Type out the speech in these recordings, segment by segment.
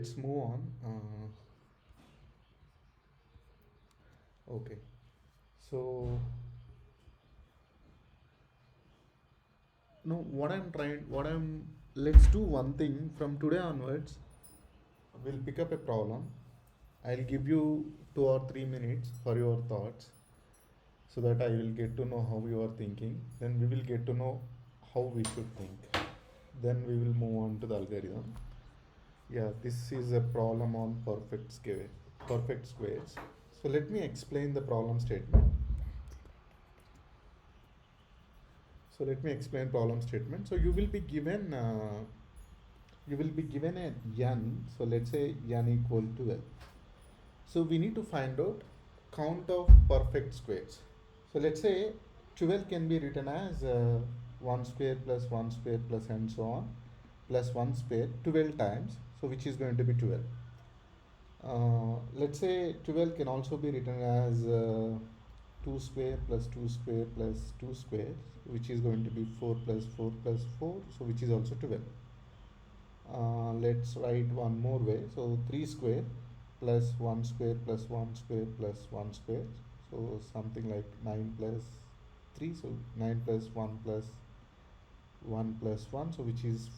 let's move on. Okay, so no, let's do one thing from today onwards. We'll pick up a problem. I'll give you 2 or 3 minutes for your thoughts so that I will get to know how you are thinking. Then we will get to know how we should think. Then we will move on to the algorithm. Yeah, this is a problem on perfect squares. So let me explain the problem statement. So you will be given a n. So let's say n equal to 12. So we need to find out count of perfect squares. So let's say 12 can be written as 1 square plus 1 square plus and so on plus 1 square 12 times. So which is going to be 12. Let's say 12 can also be written as 2 square plus 2 square plus 2 square, which is going to be 4 plus 4 plus 4, so which is also 12. Let's write one more way. So 3 square plus 1 square plus 1 square plus 1 square, so something like 9 plus 3, so 9 plus 1 plus 1 plus 1, so which is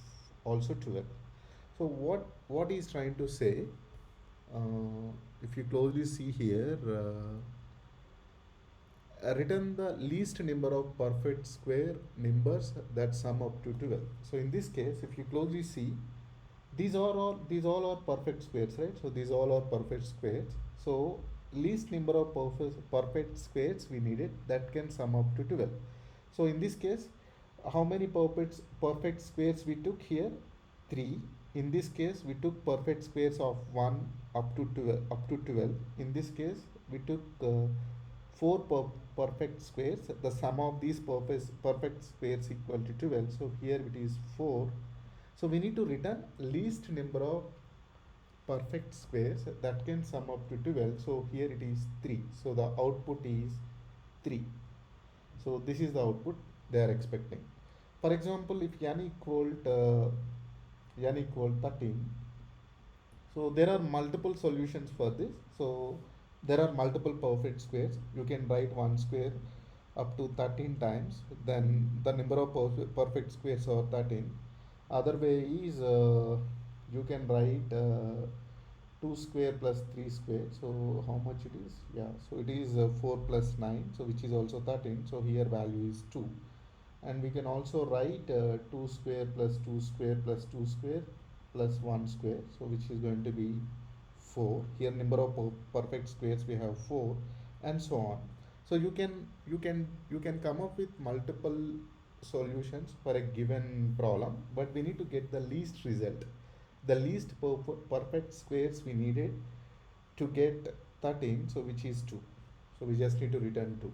also 12. So what is trying to say, if you closely see here, written the least number of perfect square numbers that sum up to 12. So in this case, if you closely see, these all are perfect squares, right? So these all are perfect squares. So least number of perfect squares we needed that can sum up to 12. So in this case, how many perfect squares we took here? 3. In this case, we took perfect squares of 1 up to 12. In this case, we took 4 perfect squares. The sum of these perfect squares equal to 12. So here it is 4. So we need to return least number of perfect squares that can sum up to 12. So here it is 3. So the output is 3. So this is the output they are expecting. For example, if n equal 13, so there are multiple solutions for this. So there are multiple perfect squares. You can write one square up to 13 times. Then the number of perfect squares are 13. Other way is you can write 2 square plus 3 square. So how much it is? Yeah, so it is 4 plus 9, so which is also 13. So here value is 2. And we can also write 2 square plus 2 square plus 2 square plus 1 square, so which is going to be 4. Here number of perfect squares we have 4, and so on. So you can come up with multiple solutions for a given problem, but we need to get the least result, the least perfect squares we needed to get 13, so which is 2. So we just need to return 2.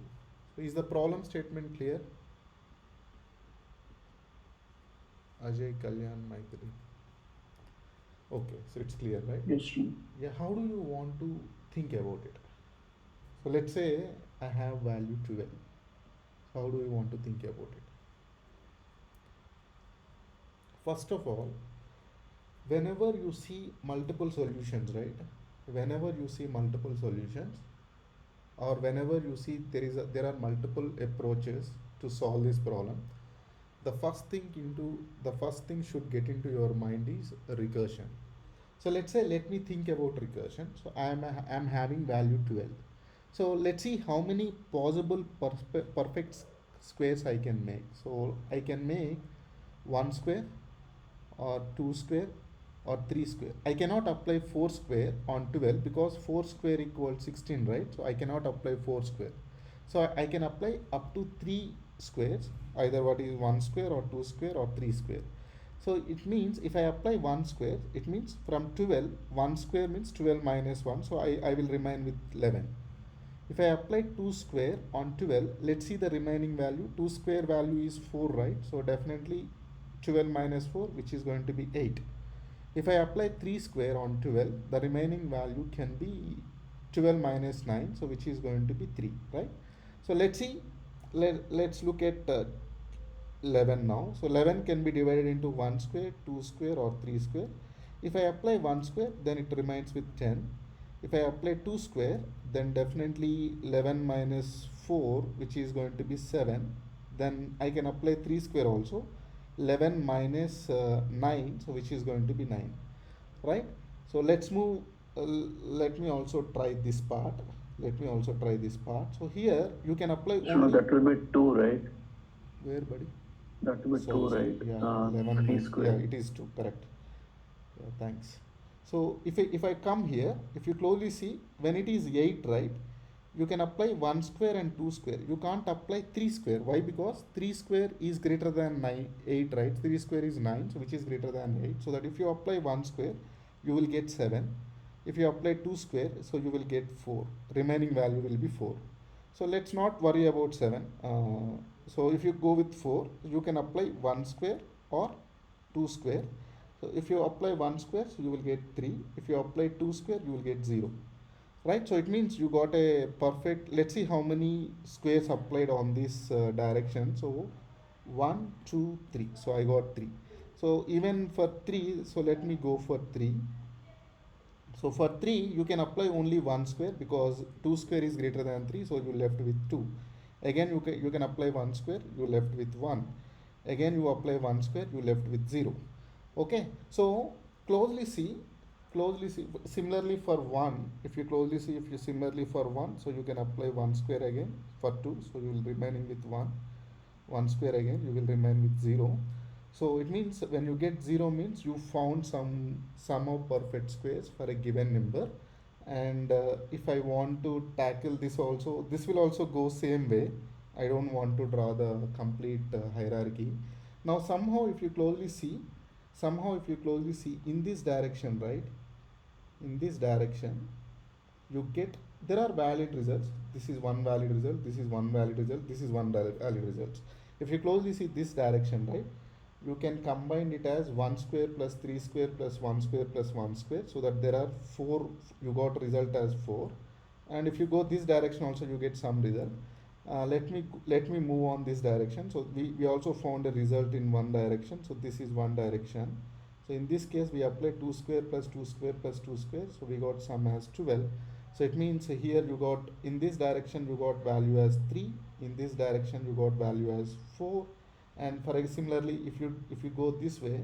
So is the problem statement clear? Ajay, Kalyan, Maitri. Okay, so it's clear, right? Yes, sir. Yeah, how do you want to think about it? So let's say I have value 12. So how do you want to think about it? First of all, whenever you see multiple solutions, right? Whenever you see multiple solutions, or whenever you see there are multiple approaches to solve this problem, the first thing should get into your mind is recursion. So let's say, let me think about recursion. So I'm having value 12. So let's see how many possible perfect squares I can make. So I can make 1 square or 2 square or 3 square. I cannot apply 4 square on 12 because 4 square equals 16, right? So I cannot apply 4 square. So I can apply up to 3 squares, either what is 1 square or 2 square or 3 square. So it means if I apply 1 square, it means from 12, 1 square means 12 minus 1. So I will remain with 11. If I apply 2 square on 12, let's see the remaining value. 2 square value is 4, right? So definitely 12 minus 4, which is going to be 8. If I apply 3 square on 12, the remaining value can be 12 minus 9, so which is going to be 3, right? So let's see, let's look at 11 now. So 11 can be divided into 1 square, 2 square or 3 square. If I apply 1 square, then it remains with 10. If I apply 2 square, then definitely 11 minus 4, which is going to be 7. Then I can apply 3 square also. 11 minus 9, so which is going to be 9. Right? So let's move. Let me also try this part. Let me also try this part. So here you can apply So only. that will be 2, right? Where, buddy? That will be 2, Sorry. right? Yeah, 11 3 minus. Yeah, square. it is 2. Correct. Yeah, thanks. So if I come here, if you closely see, when it is 8, right, you can apply 1 square and 2 square. You can't apply 3 square. Why? Because 3 square is greater than 9, 8, right? 3 square is 9, so which is greater than 8. So that if you apply 1 square, you will get 7. If you apply 2 square, so you will get 4. Remaining value will be 4. So let's not worry about 7. So if you go with 4, you can apply 1 square or 2 square. So if you apply 1 square, so you will get 3. If you apply 2 square, you will get 0. Right? So it means you got a perfect, let's see how many squares applied on this direction. So 1, 2, 3. So I got 3. So even for 3, so let me go for 3. So for 3, you can apply only 1 square because 2 square is greater than 3, so you left with 2. Again, you can apply 1 square, you left with 1. Again, you apply 1 square, you left with 0. Okay, so closely see, similarly for 1, if you closely see, if you similarly for 1, so you can apply 1 square again. For 2, so you will remaining with 1 square again, you will remain with 0. So it means when you get 0 means you found some sum of perfect squares for a given number. And if I want to tackle this also, this will also go same way. I don't want to draw the complete hierarchy. Now somehow if you closely see, in this direction, right, in this direction, you get, there are valid results. This is one valid result, this is one valid result, this is one valid result. If you closely see this direction, right, you can combine it as 1 square plus 3 square plus 1 square plus 1 square, so that there are 4, you got result as 4. And if you go this direction also, you get some result. Let me move on this direction. So we also found a result in one direction, so this is one direction. So in this case we apply 2 square plus 2 square plus 2 square, so we got sum as 12. So it means here you got, in this direction you got value as 3, in this direction you got value as 4. And for similarly, if you go this way,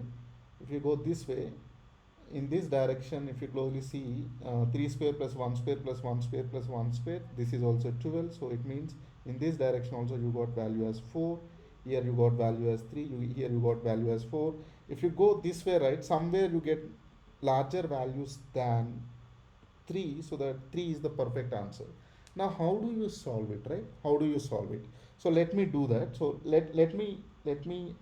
in this direction, if you closely see, 3 square plus 1 square plus 1 square plus 1 square, this is also 12. So it means in this direction also you got value as 4, here you got value as 3, here you got value as 4. If you go this way, right, somewhere you get larger values than 3, so that 3 is the perfect answer. Now how do you solve it, right? How do you solve it? So let me do that. So let me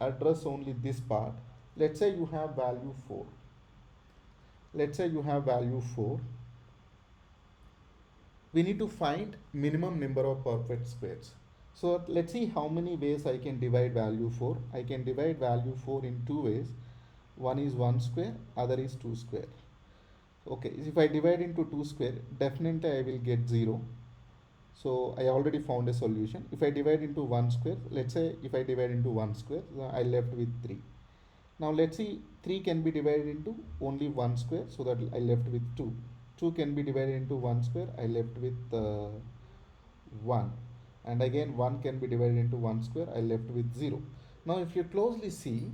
address only this part. Let's say you have value 4. We need to find minimum number of perfect squares. So let's see how many ways I can divide value 4. I can divide value 4 in two ways. One is 1 square, other is 2 square. Okay, if I divide into 2 square, definitely I will get 0. So I already found a solution. If I divide into 1 square, let's say if I divide into 1 square, I left with 3. Now let's see, 3 can be divided into only 1 square, so that I left with 2. 2 can be divided into 1 square, I left with 1. And again 1 can be divided into 1 square, I left with 0. Now if you closely see,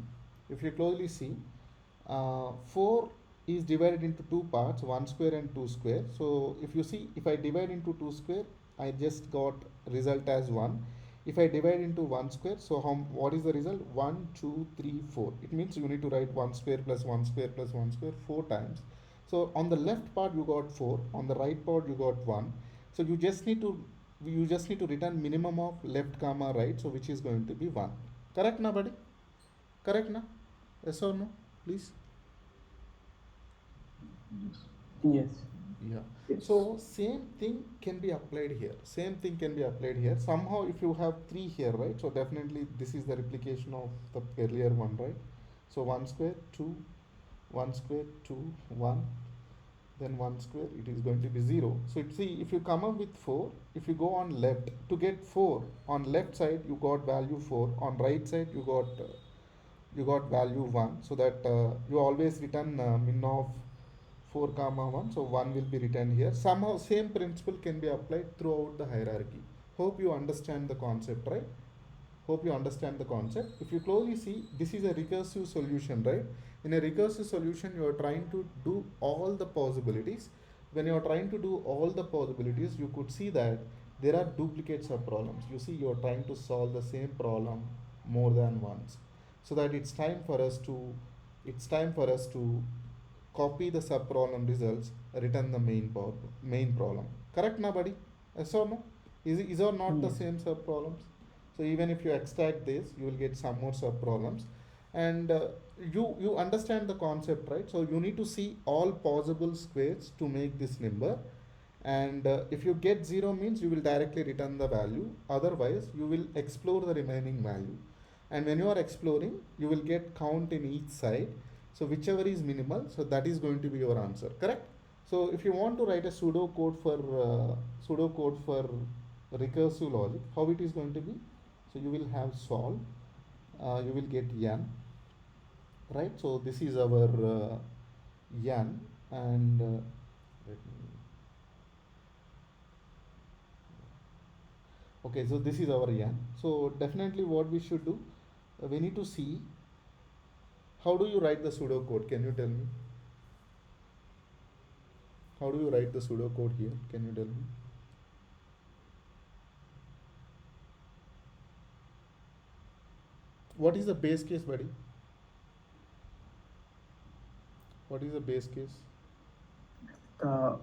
4 is divided into two parts, 1 square and 2 square. So if you see, if I divide into 2 square, I just got result as 1. If I divide into 1 square, so what is the result? 1, 2, 3, 4. It means you need to write 1 square plus 1 square plus 1 square 4 times. So on the left part you got 4, on the right part you got 1. So you just need to return minimum of left comma right, so which is going to be 1. Correct na, buddy? Correct na? Yes or no? Please. Yes. Yeah. Yes. So same thing can be applied here. Somehow if you have 3 here, right? So definitely this is the replication of the earlier one, right? So 1 square, 2, 1 square, 2, 1, then 1 square, it is going to be 0. So see, if you come up with 4, if you go on left, to get 4, on left side you got value 4, on right side you got you got value 1, so that you always return min of 4 comma 1, so 1 will be written here. Somehow same principle can be applied throughout the hierarchy. Hope you understand the concept, right? Hope you understand the concept. If you closely see, this is a recursive solution, right? In a recursive solution, you are trying to do all the possibilities. When you are trying to do all the possibilities, you could see that there are duplicates of problems. You see, you are trying to solve the same problem more than once, so that it's time for us to copy the sub problem results, return the main problem. Correct now, buddy? Yes or no? Is or not the Yes. same sub problems? So even if you extract this, you will get some more sub problems, and you understand the concept, right? So you need to see all possible squares to make this number, and if you get 0 means you will directly return the value, otherwise you will explore the remaining value, and when you are exploring you will get count in each side, so whichever is minimal, so that is going to be your answer. Correct? So if you want to write a pseudo code for recursive logic, how it is going to be? So you will have solve, you will get n, right? So this is our n, and let me, okay, so this is our n. So definitely what we should do, we need to see how do you write the pseudocode. Can you tell me? How do you write the pseudocode here? Can you tell me? What is the base case, buddy? What is the base case? The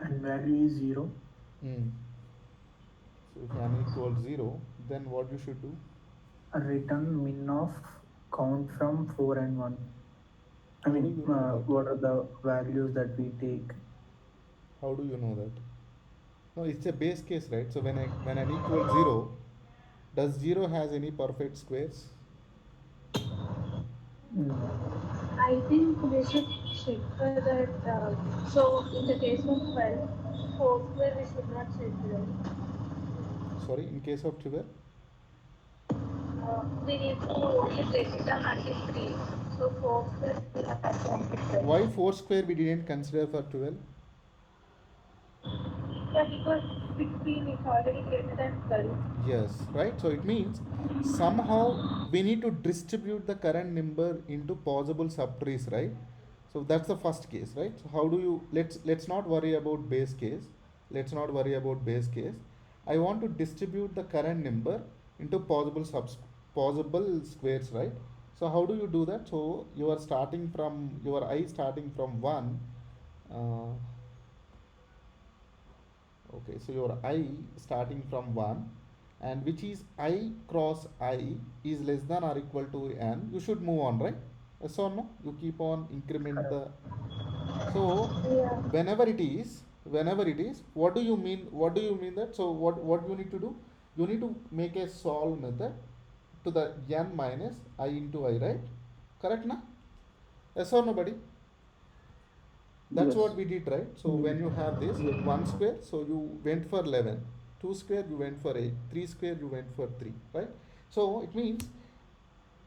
and value is 0. Hmm. So if n equals 0, then what you should do? Return min of count from 4 and 1. I How do mean, you know that? what are the values that we take? How do you know that? No, it's a base case, right? So when n equals 0, does 0 has any perfect squares? Mm. I think we should check for that. So, in the case of 12, 4 square we should not check, right? Sorry, in case of 12? We need to only take it until 3. So, 4 square we have to Why 4 square we didn't consider for 12? Yeah, because 16 is already greater than 12. Yes, right? So it means somehow we need to distribute the current number into possible subtrees, right? So that's the first case, right? So how do you, let's not worry about base case. Let's not worry about base case. I want to distribute the current number into possible squares, right? So how do you do that? So you are starting from your I starting from 1. Uh, okay, so your I starting from 1, and which is I cross I is less than or equal to n, you should move on, right? Yes or no? You keep on increment Correct. the, so Yeah. whenever it is, what do you mean that? So what you need to do, you need to make a solve method to the n minus I into I, right? Correct na? Yes or no, buddy? That's Yes. what we did, right? So when you have this Yes. 1 square, so you went for 11, 2 square you went for 8, 3 square you went for 3, right? So it means,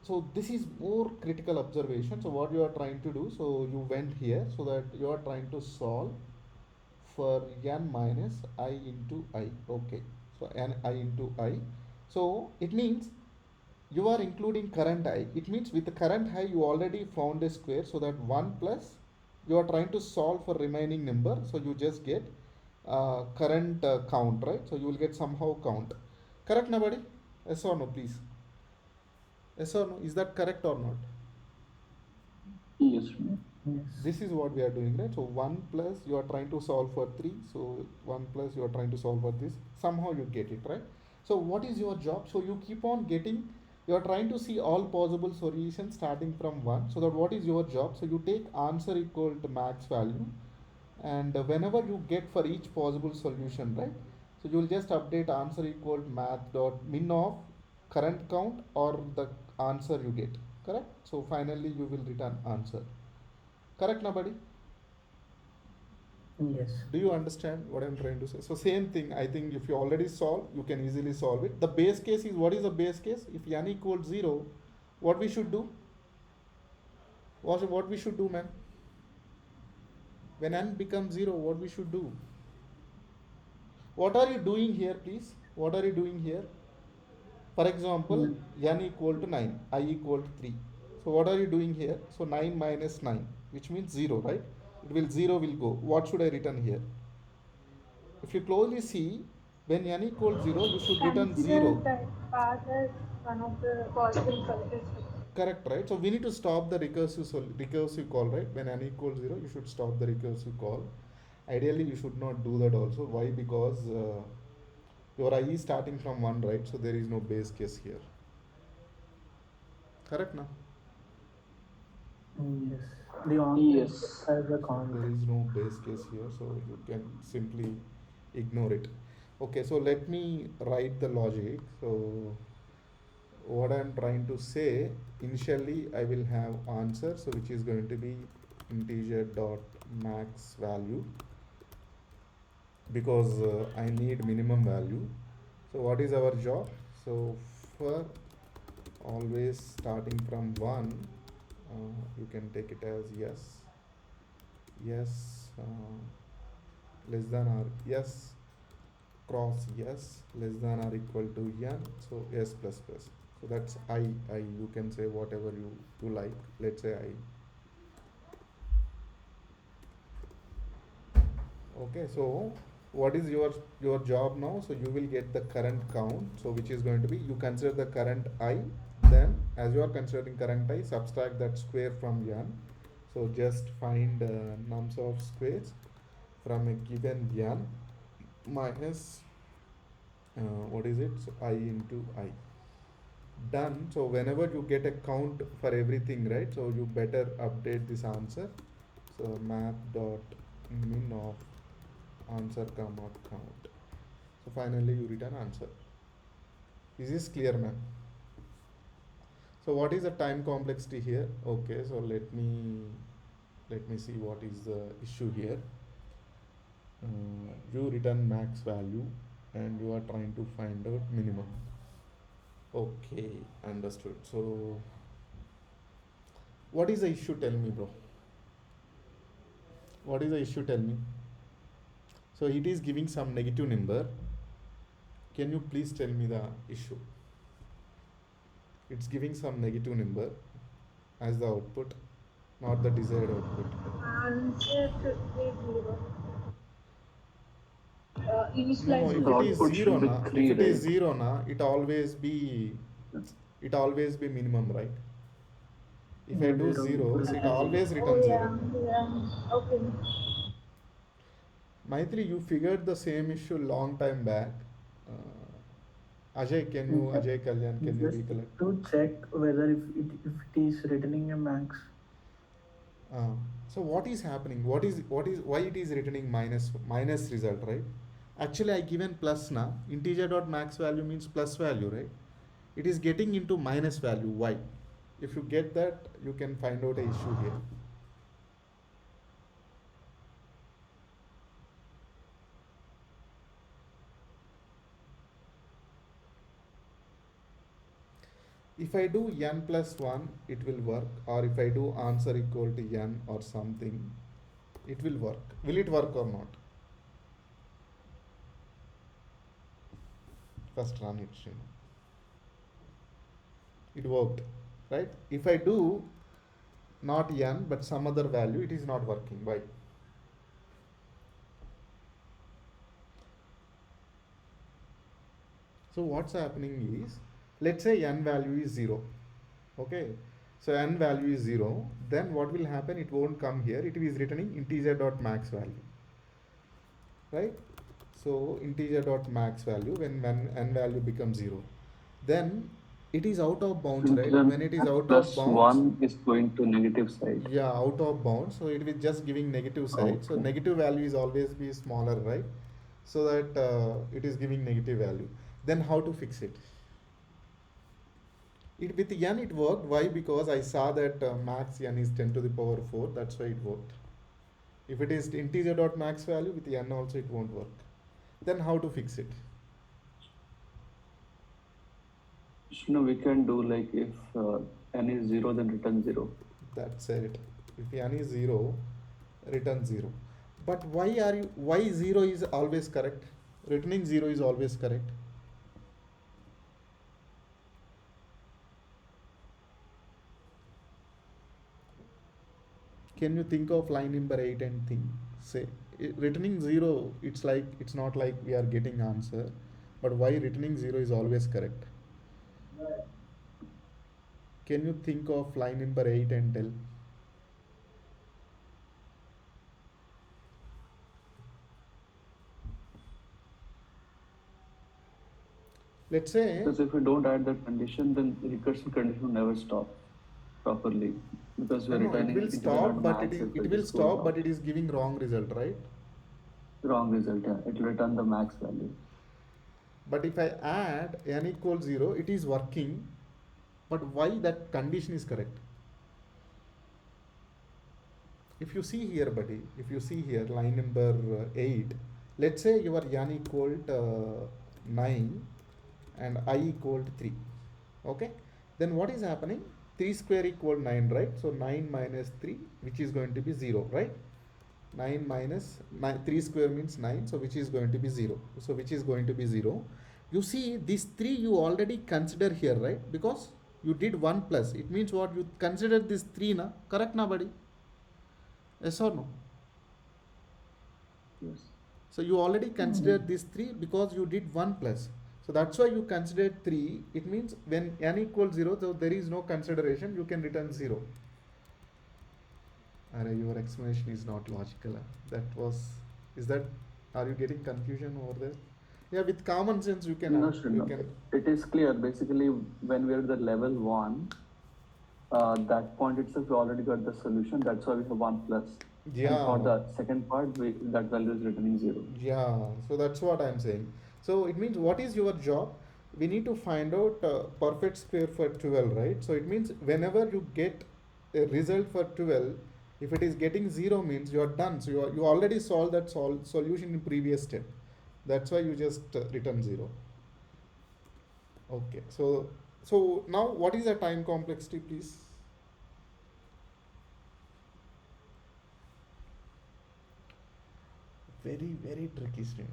so this is more critical observation. So what you are trying to do, so you went here, so that you are trying to solve for n minus I into I. Okay, so n I into I. So it means you are including current I. It means with the current I you already found a square, so that 1 plus, you are trying to solve for remaining number, so you just get current count, right? So you will get somehow count. Correct, nobody? Yes or no, please? Yes or no? Is that correct or not? Yes. Yes. This is what we are doing, right? So 1 plus you are trying to solve for 3, so 1 plus you are trying to solve for this, somehow you get it, right? So what is your job? So you keep on getting, you are trying to see all possible solutions starting from 1, so that what is your job? So you take answer equal to max value, and whenever you get for each possible solution, right? So you will just update answer equal to math dot min of current count or the answer you get. Correct? So finally you will return answer. Correct, nobody? Yes. Do you understand what I'm trying to say? So same thing, I think if you already solve, you can easily solve it. The base case is, what is the base case? If n equals 0, what we should do? What we should do, man? When n becomes 0, what we should do? What are you doing here, please? What are you doing here? For example, Mm, n equal to 9, I equal to 3. So what are you doing here? So 9 minus 9, which means 0, right? It will 0 will go. What should I return here? If you closely see, when n equals 0, you should return Consider 0. that path as one of the possible solutions. Correct, right? So we need to stop the recursive call, right? When n equals 0, you should stop the recursive call. Ideally, you should not do that also. Why? Because your I is starting from 1, right? So there is no base case here. Correct, now? yes. The on Yes. has a count. There is no base case here, so you can simply ignore it. Okay, so let me write the logic. So what I am trying to say, initially I will have answer, so which is going to be integer dot max value, because I need minimum value. So what is our job? So for always starting from 1, you can take it as yes less than or yes cross yes less than or equal to n, so s plus plus. So that's I you can say whatever you like. Let's say I. Okay, so what is your job now? So you will get the current count, so which is going to be, you consider the current I, then as you are considering current I, subtract that square from n. So just find nums of squares from a given n minus what is it? So I into I. Done. So whenever you get a count for everything, right? So you better update this answer. So map dot min of answer comma count. So finally you return answer. Is this clear, ma'am? So what is the time complexity here? Okay, so let me see what is the issue here. You return max value and you are trying to find out minimum. Okay, understood. So what is the issue? Tell me, bro. What is the issue? Tell me. So it is giving some negative number. Can you please tell me the issue? It's giving some negative number as the output, not the desired output. Answer should be 0. No, Initialize if The it is output 0 should be na, 3, if it is right? 0 na, it always be minimum, right? If I do 0, so it always Oh returns 0. yeah. Okay. Maitri, you figured the same issue long time back. Ajay, Ajay Kalyan, can you Just recollect? to check whether if it is returning a max. So what is happening? Why it is returning minus result, right? Actually, I given plus na. Integer dot max value means plus value, right? It is getting into minus value. Why? If you get that, you can find out a issue here. If I do n plus 1, it will work. Or if I do answer equal to n or something, it will work. Will it work or not? First run it. It worked, right? If I do not n but some other value, it is not working. Why? So what's happening is, let's say n value is 0. Okay, so n value is 0, then what will happen? It won't come here. It is returning integer dot max value, right? So integer dot max value, when n value becomes 0, then it is out of bounds, right? Then When it is out of plus bounds, 1 is going to negative side. yeah, out of bounds, so it will just giving negative side. So Okay. negative value is always be smaller, right? So that it is giving negative value. Then how to fix it? With n it worked. Why? Because I saw that max n is 10 to the power 4. That's why it worked. If it is integer dot max value, with n also it won't work. Then how to fix it? So now we can do like if n is 0, then return 0. That's it. If n is 0, return 0. But why 0 is always correct? Returning 0 is always correct. Can you think of line number 8 and think? Say, returning 0, it's not like we are getting answer, but why returning 0 is always correct? Can you think of line number 8 and tell? Let's say, Because if we don't add that condition, then the recursive condition will never stop properly. Because we're no, it returning will into the stop, but max it if will just stop, goes but out. it is giving wrong result, right? Wrong result, yeah. It will return the max value. But if I add n equals 0, it is working, but why that condition is correct? If you see here, buddy, if you see here, line number 8, let's say your n equal to 9 and I equal to 3. Okay, then what is happening? 3 square equal 9, right? So 9 minus 3, which is going to be 0, right? 9 minus 9, 3 square means 9, so which is going to be 0. So which is going to be 0. You see, this 3 you already consider here, right? Because you did 1 plus. It means what? You consider this 3, na? Correct, na, buddy? Yes or no? Yes. So you already considered this 3 because you did 1 plus. So that's why you considered 3. It means when n equals 0, so there is no consideration, you can return 0. Your explanation is not logical. Are you getting confusion over there? Yeah, with common sense you can. No, it is clear. Basically, when we're at the level 1, that point itself, we already got the solution. That's why we have 1 plus. Yeah. And for the second part, that value is returning 0. Yeah, so that's what I'm saying. So it means what is your job? We need to find out perfect square for 12, right? So it means whenever you get a result for 12, if it is getting 0 means you are done. So you already solved that solution in previous step. That's why you just return 0. Okay, so now what is the time complexity, please? Very, very tricky, Srinu.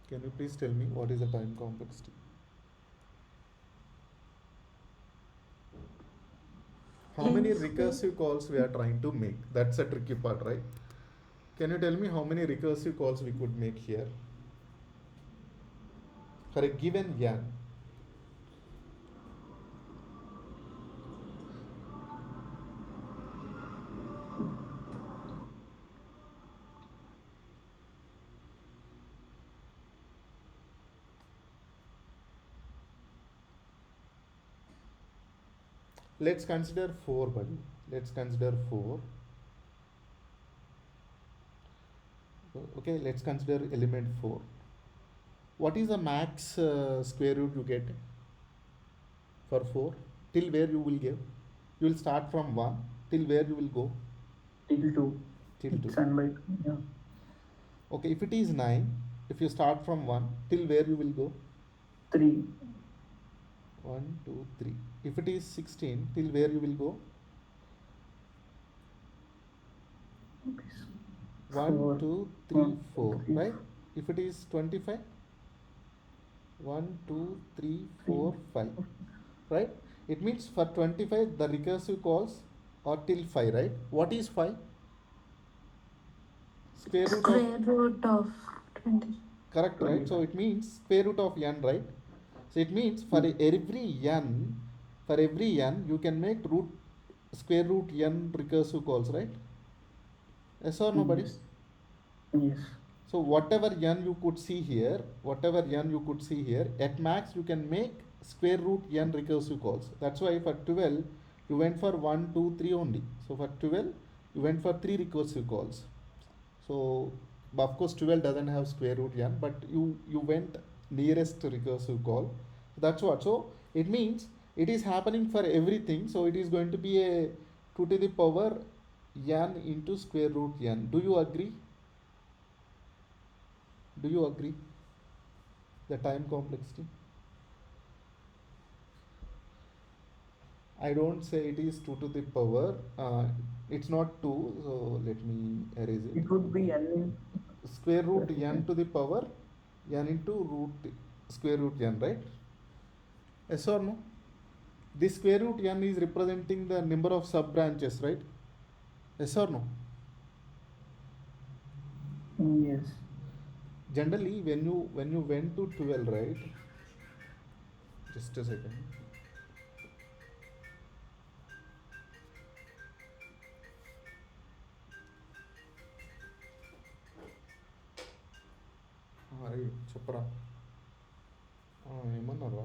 Can you please tell me what is the time complexity? How many recursive calls we are trying to make? That's a tricky part, right? Can you tell me how many recursive calls we could make here? For a given n. Let's consider 4, buddy. Let's consider 4. Okay, let's consider element 4. What is the max square root you get for 4? Till where you will give? You will start from 1. Till where you will go? Till 2. Till It's 2. n by 2. Yeah. Okay, if it is 9, if you start from 1, till where you will go? 3. 1, 2, 3. If it is 16, till where you will go? 1, 2, 3, 4, right? If it is 25, 1, 2, 3, 4, 5, right? It means for 25 the recursive calls are till 5, right? What is 5? Square root of 20. correct, right? So it means square root of n, right? So it means for every n, you can make square root n recursive calls, right? Yes or no, buddy? Yes. So whatever n you could see here, at max you can make square root n recursive calls. That's why for 12 you went for 1, 2, 3 only. So for 12 you went for 3 recursive calls. So of course 12 doesn't have square root n, but you went nearest recursive call. That's what. So it means it is happening for everything. So it is going to be a 2 to the power n into square root n. Do you agree? Do you agree? The time complexity. I don't say it is 2 to the power. It's not 2, so let me erase it. It would be n in Square root n to the power n into root square root n, right? Yes or no? This square root n is representing the number of sub branches, right? Yes or no? yes. Generally, when you went to 12, right? Just a second. అరే చెప్పరా ఏమన్నారా?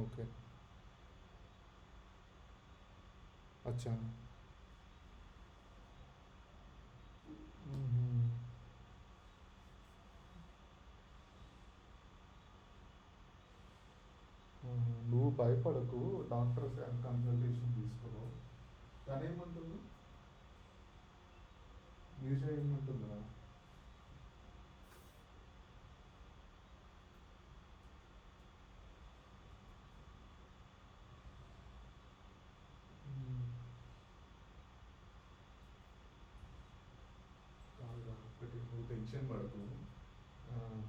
Okay, అచ్చా. నువ్వు భయపడకు, doctor consultation తీసుకో. తను ఏమంటుంది? నిషా ఏమంటుందా? ఒకటి, నువ్వు టెన్షన్ పడకు.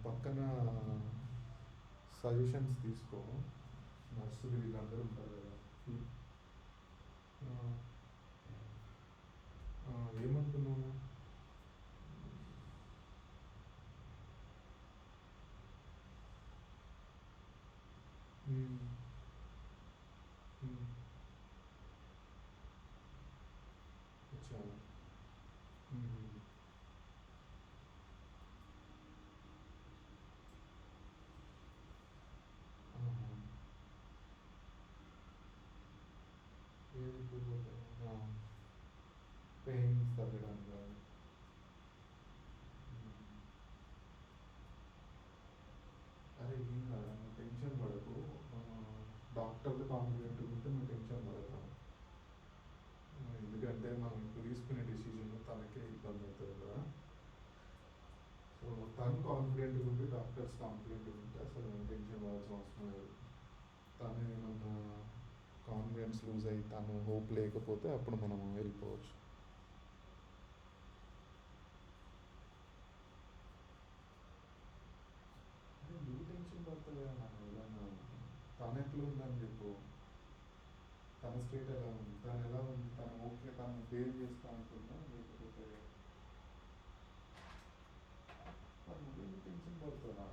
పక్కన సజెషన్స్ తీసుకో. నర్సులు వీళ్ళందరూ ఉంటారు కదా. ఏమంటున్నావు? అచ్చా. పెయిన్స్ తగ్గడానికి కాదు. అరే ఏం కాదు, నువ్వు టెన్షన్ పడకు. డాక్టర్లు కాన్ఫిడెంట్గా ఉంటే నువ్వు టెన్షన్ పడకు. ఎందుకంటే మనం ఇప్పుడు తీసుకునే డెసిషన్ తనకే ఇబ్బంది అవుతుంది కదా. సో తను కాన్ఫిడెంట్గా ఉండి డాక్టర్స్ కాన్ఫిడెంట్గా ఉంటే అసలు మనం టెన్షన్ పడాల్సిన అవసరం లేదు. తను ఏమన్నా కాన్ఫిడెన్స్ లూజ్ అయ్యి తను హోప్ లేకపోతే అప్పుడు మనం వెళ్ళిపోవచ్చు. అదే నువ్వు టెన్షన్ పడుతుంది మనం ఏదైనా. తను ఎట్లా ఉందని చెప్పు. తన స్టేట్ ఎలా ఉంది, తను ఎలా ఉంది, తను ఓకే, తను బిహేవ్ చేస్తా అనుకుంటా లేకపోతే నువ్వు టెన్షన్ పడుతున్నా?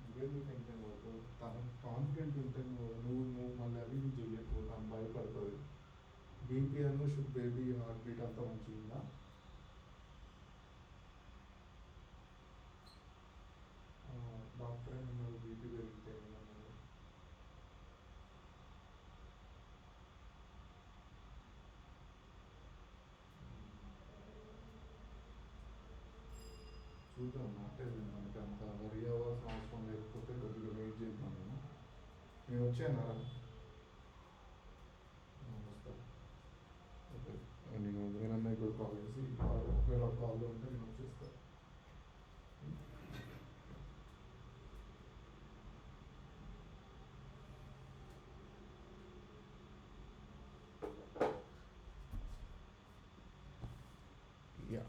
నువ్వేందుకు టెన్షన్ పడుతుంది? తను కాన్ఫిడెంట్ ఉంటే నువ్వు మళ్ళీ అవి నువ్వు చెయ్యకు, తను భయపడుతుంది. బీపీ అను బేబీ హార్ట్ బీట్ అంతా మంచిగా ఉందా? డాక్టర్ ఏమన్నారు? బీపీ పెరిగితే ఏమన్నారు? చూద్దాం, అంటే మనకి అంత వరి అవ్వాల్సిన అవసరం లేకపోతే కొద్దిగా వెయిట్ చేద్దాము. నేను వచ్చానా? వస్తాను. ఓకే, నేను నేనన్నా ఇప్పుడు కాల్ చేసి ఒకవేళ కాల్లో ఉంటే నేను వచ్చేస్తాను. Yeah,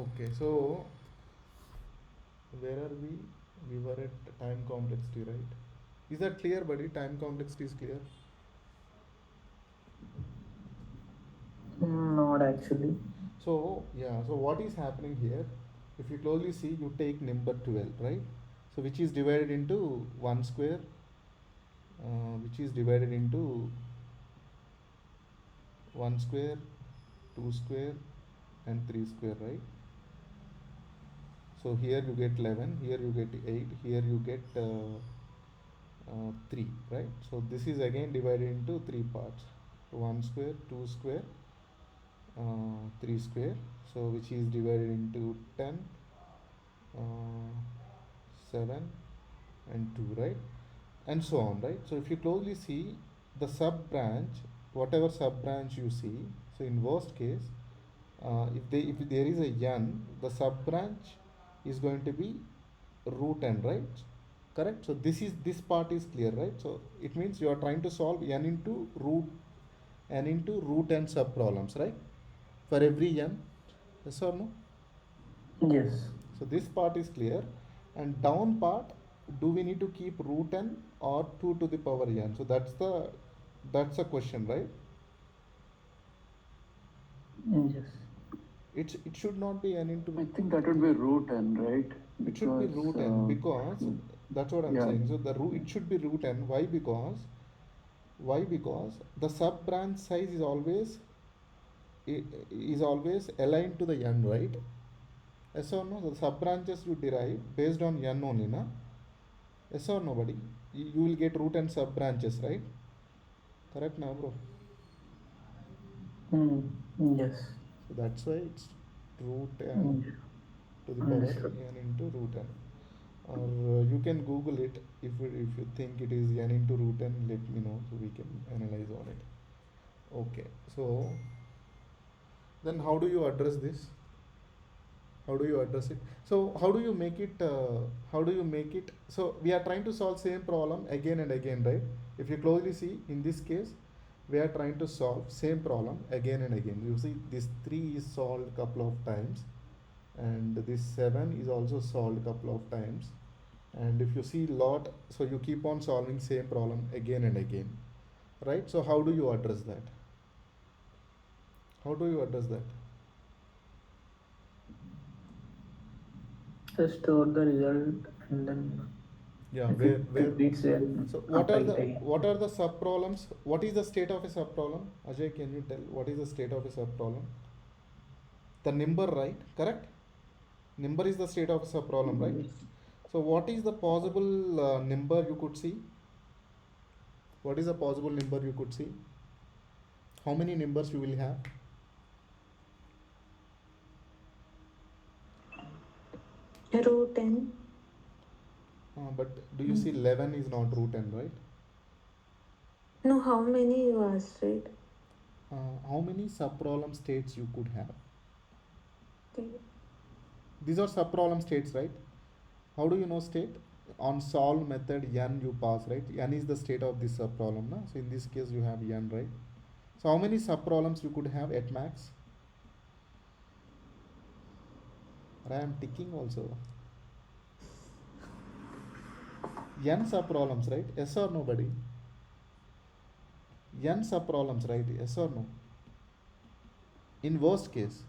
okay. So where are we? We were at time complexity, right? Is that clear, buddy? Time complexity is clear. Not actually. So yeah, so what is happening here? If you closely see, you take number 12, right? So which is divided into 1 square, which is divided into 1 square, 2 square and 3 square, right? So here you get 11, here you get 8, here you get 3, right? So this is again divided into 3 parts: 1 square, 2 square 3 square, so which is divided into 10, 7 and 2, right, and so on, right. So if you closely see the sub branch, whatever sub branch you see, so in worst case, if there is a n, the sub branch is going to be root n, right, correct. So this part is clear, right. So it means you are trying to solve n into root n sub problems, right, for every n, yes or no. Yes. So this part is clear, and down part, do we need to keep root n or 2 to the power n? So that's the question, right. Yes. It should not be n into, I think that would be root n, right? it should be root n, because that's what I'm yeah. saying. So the root, it should be root n. Why? Because the sub branch size is always aligned to the n, right. Yes or no? The sub branches you derive based on n only, na? Yes or no, buddy? You will get root n sub branches, right? Correct now, bro? Yes. So that's why it's root n Mm. to the power Understood. n into root n. Or you can Google it if you think it is n into root n. Let me know so we can analyze on it. Okay. So then how do you address this? How do you address it? So how do you make it? So we are trying to solve same problem again and again, right? If you closely see, in this case, we are trying to solve same problem again and again. You see, this 3 is solved couple of times, and this 7 is also solved couple of times. And if you see lot, so you keep on solving same problem again and again, right? So how do you address that? How do you address that? Just store the result and then Yeah, if where it repeats, then so what are apply the it again. what are the sub problems? What is the state of a sub problem? Ajay, can you tell what is the state of a sub problem? The number, right? Correct. Number is the state of a sub problem, right? So what is the possible number you could see? What is the possible number you could see? How many numbers you will have? Root n. But do you see 11 is not root n, right? No, how many you asked, right? How many sub problem states you could have? Okay. These are sub problem states, right? How do you know state? On solve method n you pass, right? N is the state of this sub problem, na? So in this case you have n, right? So how many sub problems you could have at max? I am ticking also. N sub problems, right? Yes or no, buddy? N sub problems, right? Yes or no? In worst case,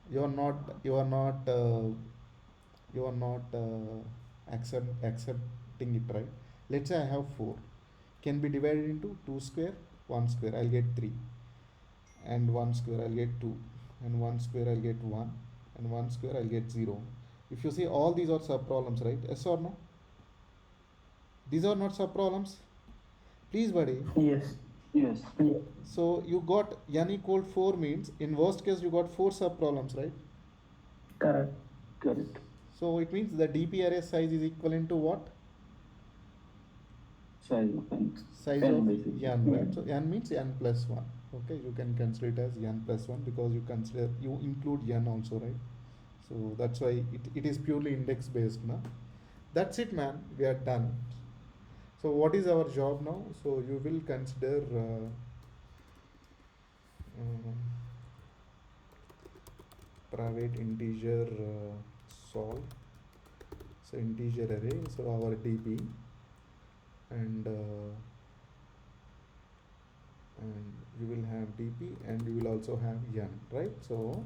you are not accepting it, right? Let's say I have 4, can be divided into 2 square, 1 square, I'll get 3, and 1 square I'll get 2, and 1 square I'll get 1, and 1 square I'll get 0. If you see, all these are sub problems, right? Yes or no? These are not sub problems, please, buddy. Yes. Yes. Yeah. So you got n equal 4 means in worst case you got 4 sub problems, right? Correct. Correct. So it means the DP array size is equivalent to what? Size of n. Size N of basically. n, right? So n means n plus 1. Okay, you can consider it as n plus 1 because you include n also, right? So that's why it is purely index based, na? That's it, man. We are done. So what is our job now? So you will consider private integer solve. So integer array, so our DP, and you will have DP and you will also have n, right? So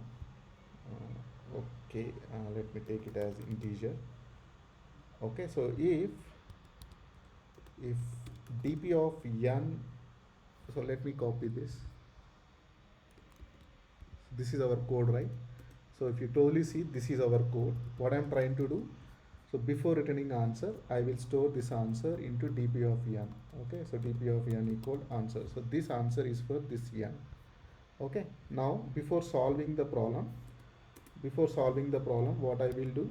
okay, let me take it as integer. Okay, so if DP of n, so let me copy this. This is our code, right? So if you totally see, this is our code. What I'm trying to do, so before returning answer, I will store this answer into DP of n. Okay, so DP of n equal answer. So this answer is for this n. Okay, now before solving the problem, what I will do,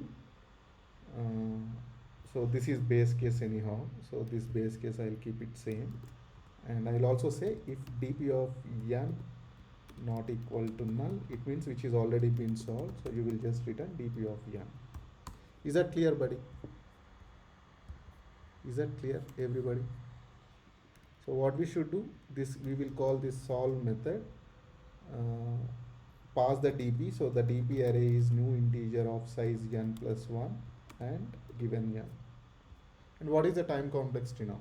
uh, so this is base case anyhow, so this base case I'll keep it same, and I'll also say if dp of n not equal to null, it means which is already been solved, so you will just return dp of n. Is that clear, buddy? Is that clear, everybody? So what we should do, this we will call this solve method, uh, pass the dp, so the dp array is new integer of size n plus 1 and given n. And what is the time complexity now?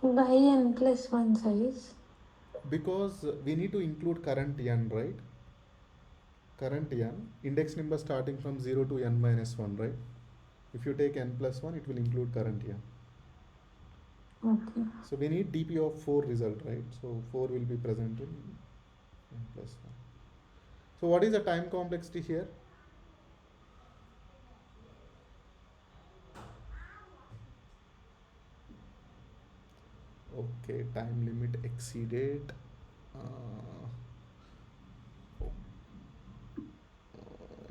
By n plus 1 size. Because we need to include current n, right? Current n, index number starting from 0 to n minus 1, right? If you take n plus 1, it will include current n. Okay. So we need dp of 4 result, right? So 4 will be present in n plus 1. So what is the time complexity here? Okay, time limit exceeded.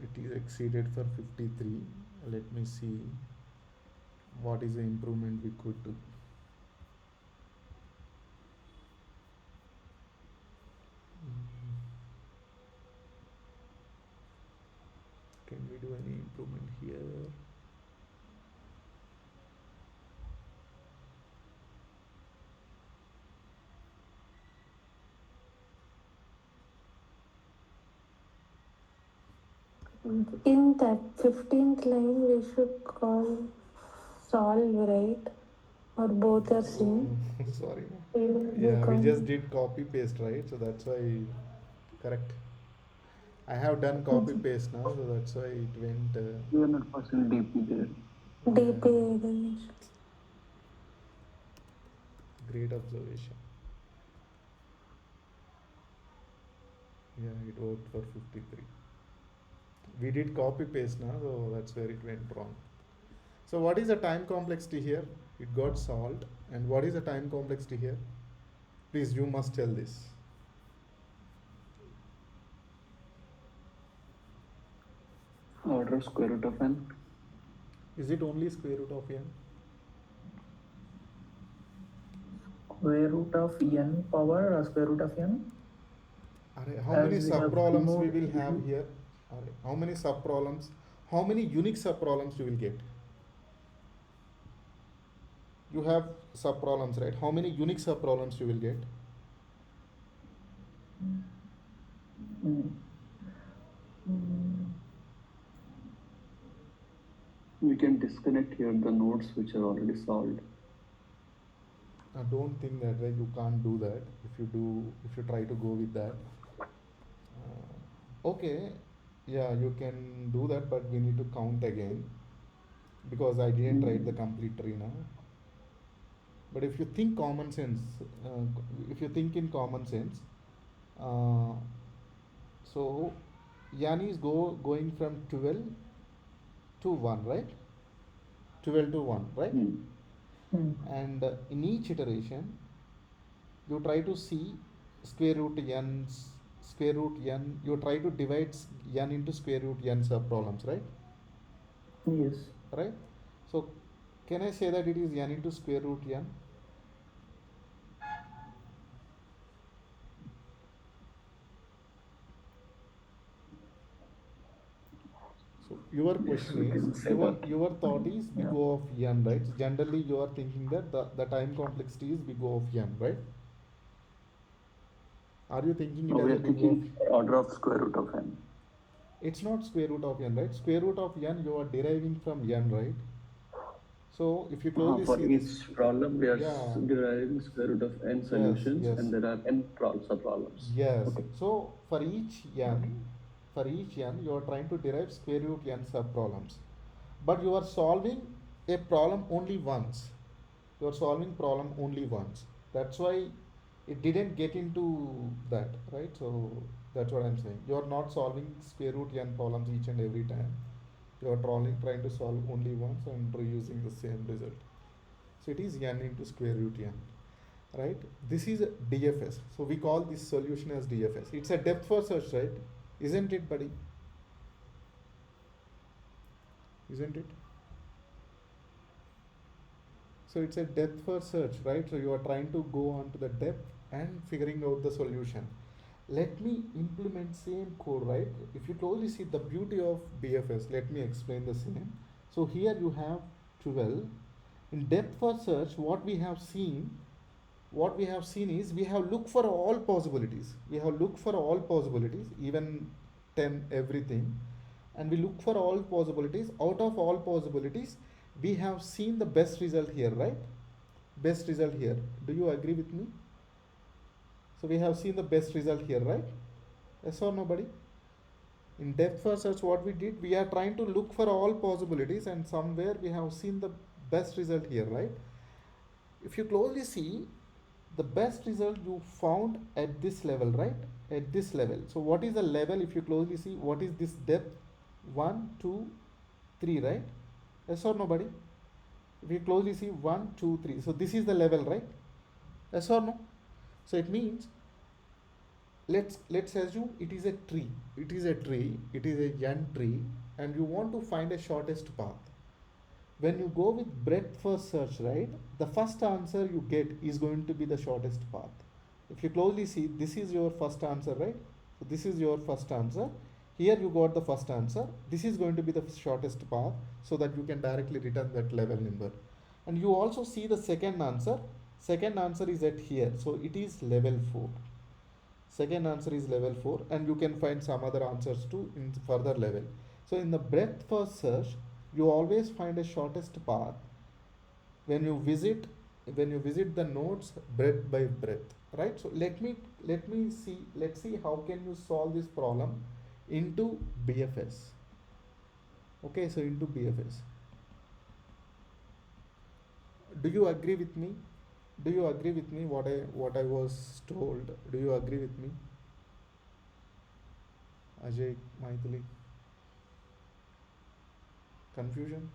It is exceeded for 53. Let me see what is the improvement we could do. Can we do any improvement here? In that 15th line, we should call solve, right? Or both are same. Sorry. We Yeah, we can't- just did copy paste, right? So that's why, correct. I have done copy paste now, so that's why it went. 300% DP there. DP then. Great observation. Yeah, it worked for 53. We did copy paste now, so that's where it went wrong. So what is the time complexity here? It got solved. And what is the time complexity here? Please, you must tell this. Order of square root of n. Is it only square root of n? Square root of n power or square root of n? How many As we have subproblems we removed will have here? How many subproblems? How many unique subproblems you will get? You have subproblems, right? How many unique subproblems you will get? Mm. Mm. We can disconnect here the nodes which are already solved. I don't think that way. You can't do that. If you try to go with that. Okay, yeah, you can do that, but we need to count again because I didn't write the complete tree now. But if you think common sense, if you think in common sense, so n is going from 12 to 1, right? 12 to 1, right? And in each iteration, you try to see square root n, you try to divide n into square root n subproblems, right? Yes. Right? So, can I say that it is n into square root n? So your question we can is, say that. your thought is big O of n, right? So generally you are thinking that the time complexity is big O of n, right? Are you thinking No, it we as are a big O of? thinking order of square root of n. It's not square root of n, right? Square root of n you are deriving from n, right? So if you closely For see each this, problem, we are yeah. deriving square root of n solutions, yes. and there are n subproblems. Yes. Okay. So for each n, you are trying to derive square root n subproblems, but you are solving a problem only once. You are solving problem only once. That's why it didn't get into that, right? So that's what I'm saying. You are not solving square root n problems each and every time. You are trying to solve only once and reusing the same result. So it is n into square root n. right? This is DFS. So we call this solution as DFS. It's a depth first search, right? Isn't it, buddy? Isn't it? So it's a depth first search, right? So you are trying to go on to the depth and figuring out the solution. Let me implement same code, right? If you closely see the beauty of BFS, let me explain the same. So here you have 12. In depth first search, what we have seen is we have looked for all possibilities. We have looked for all possibilities, even 10, everything. And we look for all possibilities. Out of all possibilities, we have seen the best result here, right? Best result here. Do you agree with me? So we have seen the best result here, right? Yes or nobody? In depth first search, what we did, we are trying to look for all possibilities, and somewhere we have seen the best result here, right? If you closely see, the best result you found at this level, right? At this level. So what is the level? If you closely see, what is this depth? 1, 2, 3, right? Yes or nobody? If you closely see 1, 2, 3. So this is the level, right? Yes or no? So it means let's assume it is a tree. It is a young tree, and you want to find a shortest path. When you go with breadth first search, right, the first answer you get is going to be the shortest path. If you closely see, this is your first answer, right? So this is your first answer. Here you got the first answer. This is going to be the shortest path, so that you can directly return that level number. And you also see the second answer. Second answer is at here, so it is level 4. Second answer is level 4, and you can find some other answers too in further level. So in the breadth first search, you always find a shortest path when you visit the nodes breadth by breadth, right? So let's see how can you solve this problem into BFS. Okay, so into BFS. Do you agree with me? Do you agree with me what I was told? Do you agree with me? Ajay, Maithili? Confusion?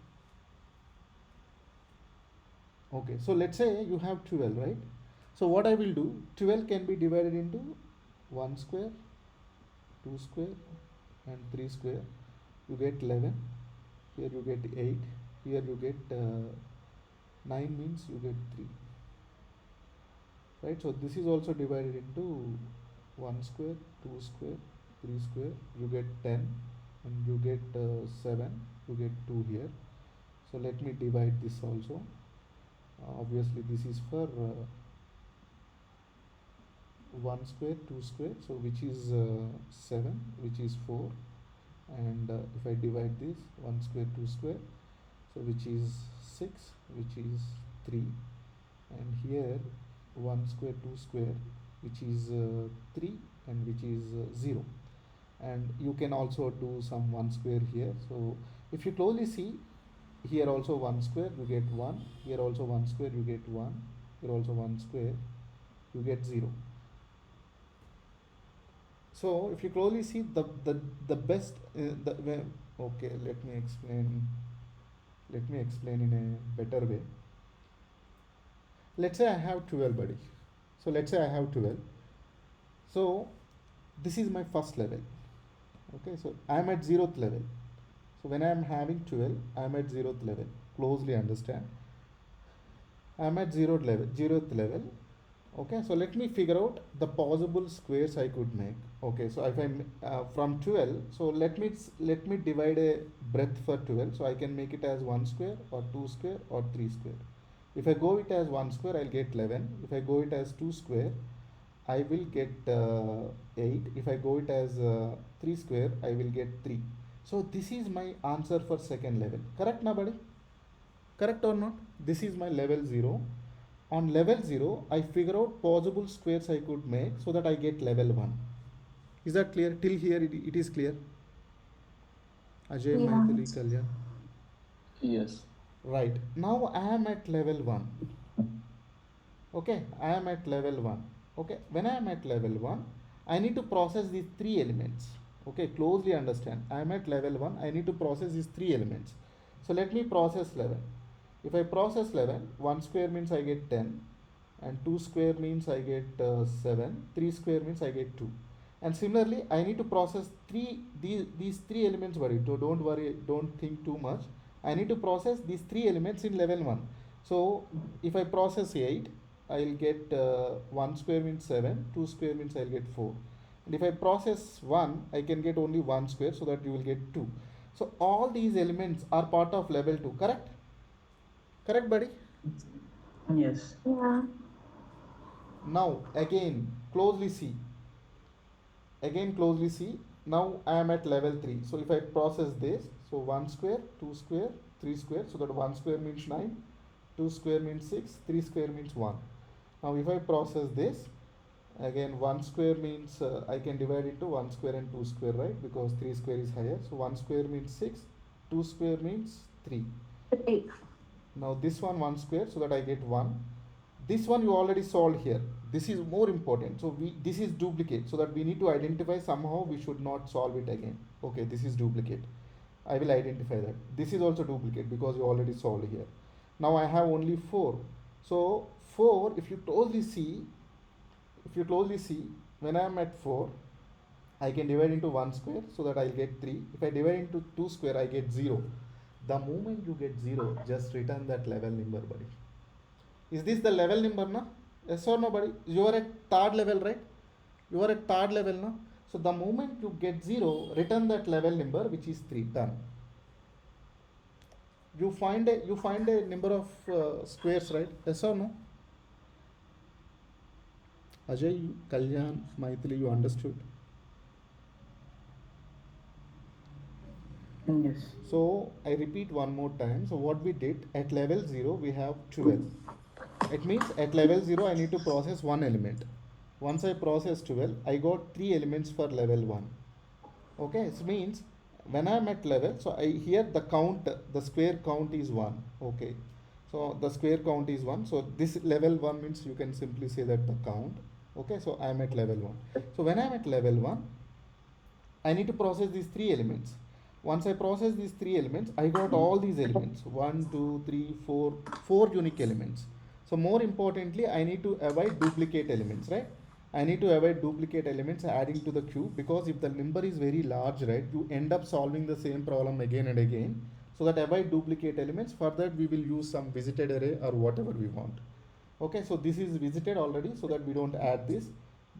Okay, so let's say you have 12, right? So what I will do, 12 can be divided into 1 square, 2 square, and 3 square. You get 11. Here you get 8. Here you get 9 means you get 3. Right, so this is also divided into 1 square, 2 square, 3 square. You get 10, and you get 7. You get 2 here. So let me divide this also. Obviously this is for 1 square, 2 square, so which is 7, which is 4, and if I divide this 1 square, 2 square, so which is 6, which is 3, and here 1 square, 2 square, which is 3, and which is 0. And you can also do some 1 square here. So if you closely see, here also 1 square, you get 1. Here also 1 square, you get 1. Here also 1 square, you get 0. So if you closely see the best okay, let me explain in a better way. Let's say I have 12, buddy. So let's say I have 12. So this is my first level. Okay, so I am at 0th level. So when I am having 12, I am at 0th level. Closely understand. I am at 0th level. Okay, so let me figure out the possible squares I could make. Okay, so if I'm from 12, so let me divide a breadth for 12. So I can make it as 1 square or 2 square or 3 square. If I go it as 1 square, I'll get 11. If I go it as 2 square, I will get 8. If I go it as 3 square, I will get 3. So this is my answer for second level. Correct, nobody? Correct or not? This is my level 0. On level 0, I figure out possible squares I could make so that I get level 1. Is that clear? Till here it is clear? Ajay, Yeah. Maithili, Kalyan. Yes. Right. Now I am at level 1. Okay, I am at level 1. Okay, when I am at level 1, I need to process these 3 elements. Okay, closely understand. I am at level 1. I need to process these 3 elements. So let me process 11. If I process 11, 1 square means I get 10, and 2 square means I get 7, 3 square means I get 2. And similarly, I need to process these three elements, buddy. So don't worry, don't think too much. I need to process these three elements in level 1. So if I process 8, I'll get 1 square means 7, 2 square means I'll get 4. And if I process 1, I can get only 1 square, so that you will get 2. So all these elements are part of level 2, correct? Correct, buddy? Yes. Yeah. Now again closely see. Now I am at level 3. So if I process this, so 1 square, 2 square, 3 square, so that 1 square means 9, 2 square means 6, 3 square means 1. Now if I process this, again 1 square means I can divide into 1 square and 2 square, right? Because 3 square is higher. So 1 square means 6, 2 square means 3. 3. Now this one square, so that I get 1. This one you already solved here. This is more important. So this is duplicate, so that we need to identify somehow. We should not solve it again. Okay, this is duplicate. I will identify that. This is also duplicate because you already solved here. Now I have only 4. So 4, if you closely see, when I am at 4, I can divide into 1 square, so that I'll get 3. If I divide into 2 square, I get 0. The moment you get 0, just return that level number, buddy. Is this the level number, na? Yes or no, buddy? You are at third level, right? You are at third level, na? So the moment you get 0, return that level number, which is 3. Done. You find a number of squares, right? Yes or no? Ajay, Kalyan, Maithili, you understood? Yes. So I repeat one more time. So what we did at level 0, we have 12. It means at level 0, I need to process one element. Once I process 12, I got 3 elements for level 1. Okay, it means when I am at level, so here the count, the square count is 1. Okay, so the square count is 1. So this level 1 means you can simply say that the count. Okay, so I am at level 1. So when I am at level 1, I need to process these 3 elements. Once I process these 3 elements, I got all these elements, 1, 2, 3, 4 unique elements. So more importantly, I need to avoid duplicate elements, right? I need to avoid duplicate elements adding to the cube, because if the number is very large, right, you end up solving the same problem again and again. So that avoid duplicate elements. For that, we will use some visited array or whatever we want. Okay, so this is visited already, so that we don't add this.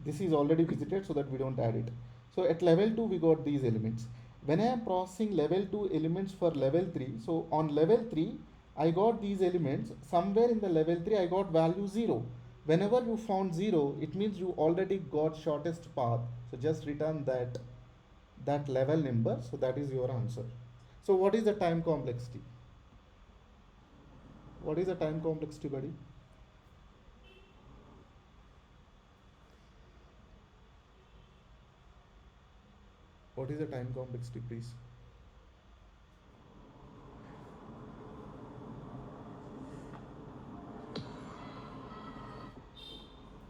This is already visited, so that we don't add it. So at level 2, we got these elements. When I am processing level 2 elements for level 3, so on level 3, I got these elements. Somewhere in the level 3, I got value 0. Whenever you found 0, it means you already got shortest path. So just return that level number. So that is your answer. So what is the time complexity? What is the time complexity, buddy? What is the time complexity, please?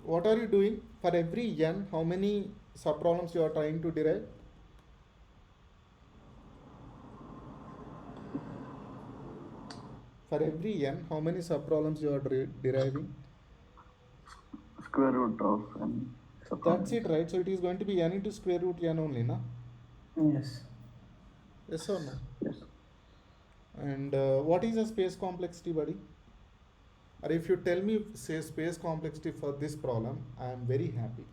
What are you doing? For every n, how many subproblems you are trying to derive? For every n, how many subproblems you are deriving? Square root of n. That's it, right? So it is going to be n into square root n only, na? Yes. Yes or no? Yes. And what is the space complexity, buddy? Or if you tell me, say, space complexity for this problem, I am very happy.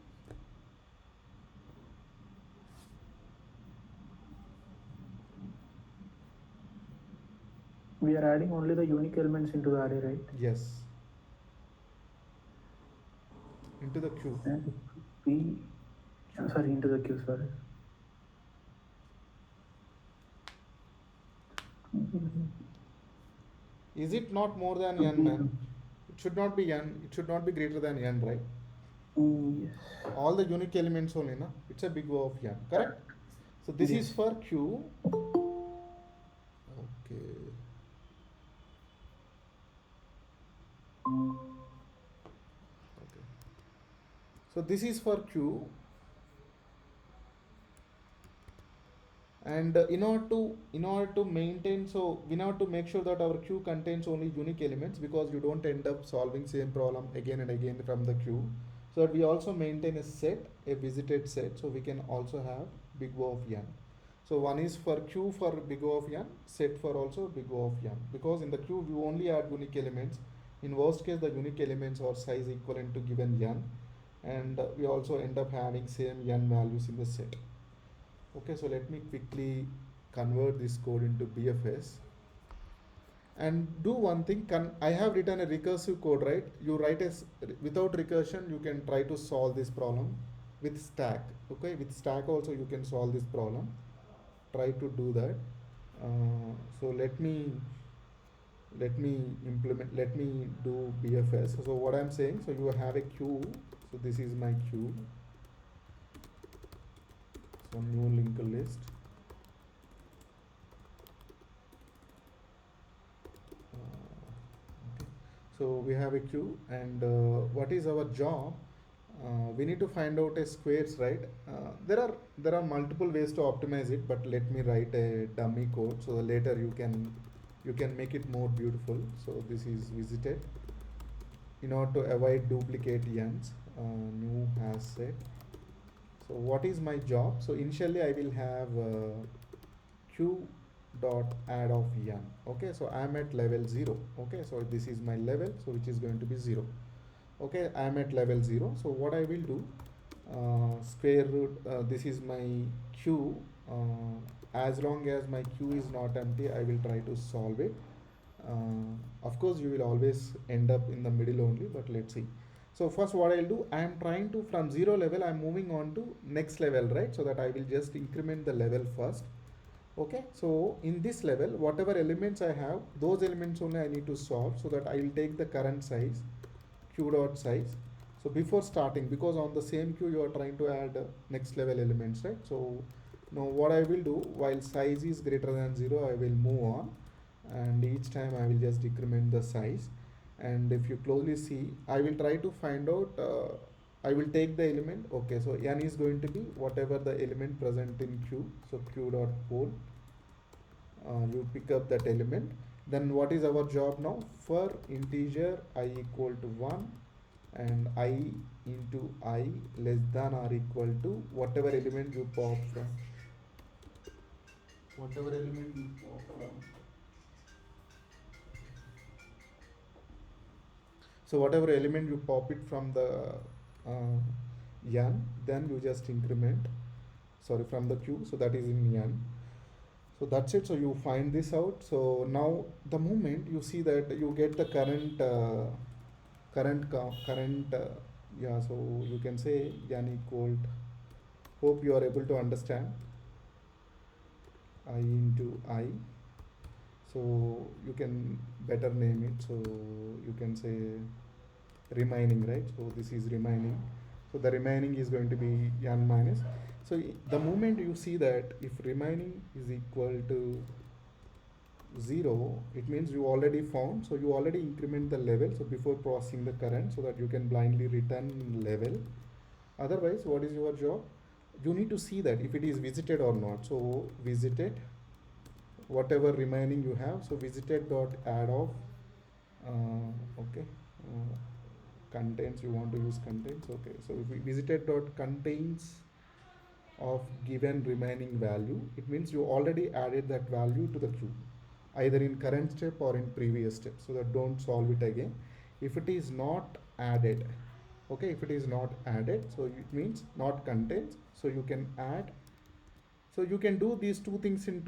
We are adding only the unique elements into the array, right? Yes. Into the queue. And into the queue, sorry. Is it not more than n, man? It should not be n. It should not be greater than n, right? Yes. All the unique elements only, na? It's a big O of n, correct? So this is for q. Okay. Okay. So this is for q. And in order to maintain, so we need to make sure that our queue contains only unique elements, because you don't end up solving same problem again and again from the queue. So that we also maintain a set, a visited set, so we can also have big O of n. So one is for queue for big O of n, set for also big O of n, because in the queue we only add unique elements. In worst case, the unique elements are size equivalent to given n, and we also end up having same n values in the set. Okay, so let me quickly convert this code into BFS and do one thing. I have written a recursive code, right? You write without recursion, you can try to solve this problem with stack. Okay, with stack also you can solve this problem. Try to do that. So let me do BFS. So what I'm saying, so you have a queue. So this is my queue. So new linked list. Okay. So we have a queue, and what is our job? We need to find out a squares, right? There are multiple ways to optimize it, but let me write a dummy code so later you can make it more beautiful. So this is visited. In order to avoid duplicate n's, new has set. So what is my job? So initially I will have q dot add of n. Okay, so I am at level 0. Okay, so this is my level, so which is going to be 0. Okay, I am at level 0. So what I will do, square root, this is my q. As long as my q is not empty, I will try to solve it. Of course you will always end up in the middle only, but let's see. So first what I'll do, I am trying to, from 0 level I am moving on to next level, right? So that I will just increment the level first. Okay, so in this level, whatever elements I have, those elements only I need to solve, so that I will take the current size, q dot size. So before starting, because on the same queue you are trying to add next level elements, right? So now what I will do, while size is greater than 0, I will move on, and each time I will just decrement the size. And if you closely see, I will try to find out, I will take the element. Okay, so n is going to be whatever the element present in q. So q dot poll, you pick up that element. Then what is our job now? For integer I equal to 1 and I into I less than or equal to whatever element you pop from. Whatever element you pop from. So whatever element you pop it from the n, then you just increment, sorry, from the q, so that is in n. So that's it. So you find this out. So now the moment you see that you get the current yeah, so you can say n equal, hope you are able to understand, I into I. So you can better name it, so you can say remaining, right? So this is remaining, so the remaining is going to be n minus. So the moment you see that if remaining is equal to 0, it means you already found, so you already increment the level, so before processing the current, so that you can blindly return level. Otherwise, what is your job? You need to see that if it is visited or not. So visited, whatever remaining you have, so visited dot add of okay, contains, you want to use contains. Okay, so if we visited dot contains of given remaining value, it means you already added that value to the queue, either in current step or in previous step, so that don't solve it again. If it is not added, okay, if it is not added, so it means not contains, so you can add. So you can do these two things in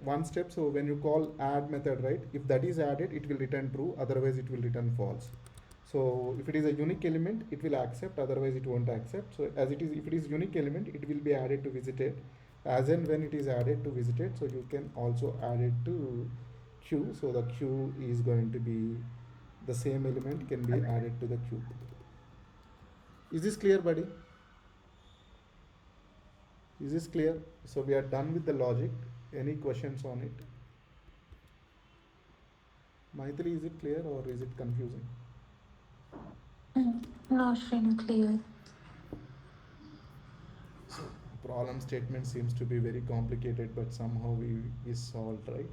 one step. So when you call add method, right, if that is added, it will return true, otherwise it will return false. So if it is a unique element, it will accept, otherwise it won't accept. So as it is, if it is unique element, it will be added to visited. As and when it is added to visited, so you can also add it to queue. So the queue is going to be, the same element can be added to the queue. Is this clear, buddy? Is this clear? So we are done with the logic. Any questions on it? Maithili, is it clear or is it confusing? No, Srin, clear. problem statement seems to be very complicated, but somehow we solved, right?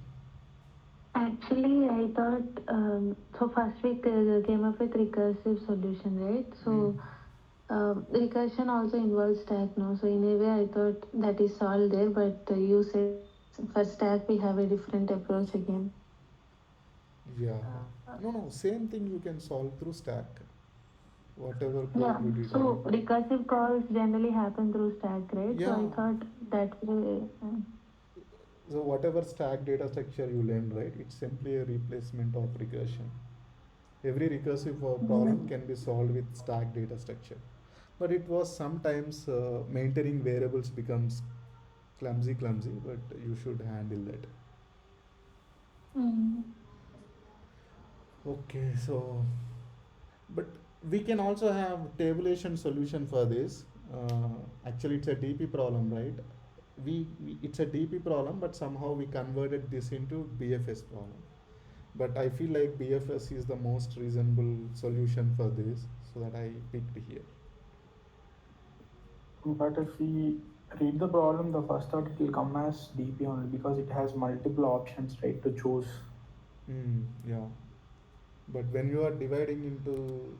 Actually, I thought so. First we came up with recursive solution, right? So recursion also involves stack, no? So in a way, I thought that is solved there, but you said for stack we have a different approach again. Yeah. No, no, same thing you can solve through stack. Whatever code Yeah. you did, So right? recursive calls generally happen through stack, right? So Yeah. I thought that way. So whatever stack data structure you learned, right? It's simply a replacement of recursion. Every recursive problem can be solved with stack data structure. But it was sometimes maintaining variables becomes clumsy, but you should handle that. Mm. Okay, so but we can also have tabulation solution for this. Actually, it's a DP problem, right? It's a DP problem, but somehow we converted this into BFS problem. But I feel like BFS is the most reasonable solution for this, so that I picked here. But if we read the problem, the first thought it will come as DP only because it has multiple options, right, to choose. Yeah. But when you are dividing into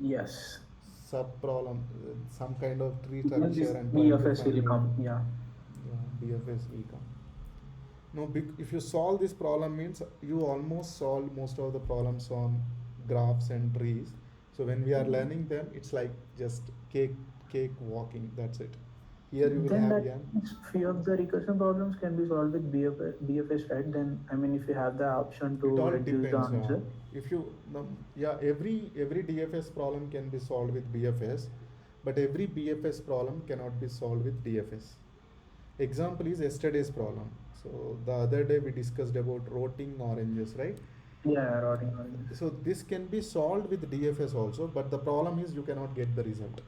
Yes. sub problem, some kind of tree Then this structure and trying to BFS will find out, come. Yeah. yeah, BFS will come. No, if you solve this problem means you almost solve most of the problems on graphs and trees. So when we are learning them, it's like just cake walking. That's it. Here you will Then have, that yeah. means few of the recursion problems can be solved with BFS, right? Then I mean, if you have the option to It all reduce the depends. answer. If you no, yeah, every DFS problem can be solved with BFS, but every BFS problem cannot be solved with DFS. Example is yesterday's problem. So the other day we discussed about rotting oranges, right? Yeah, routing oranges. So this can be solved with DFS also, but the problem is you cannot get the result.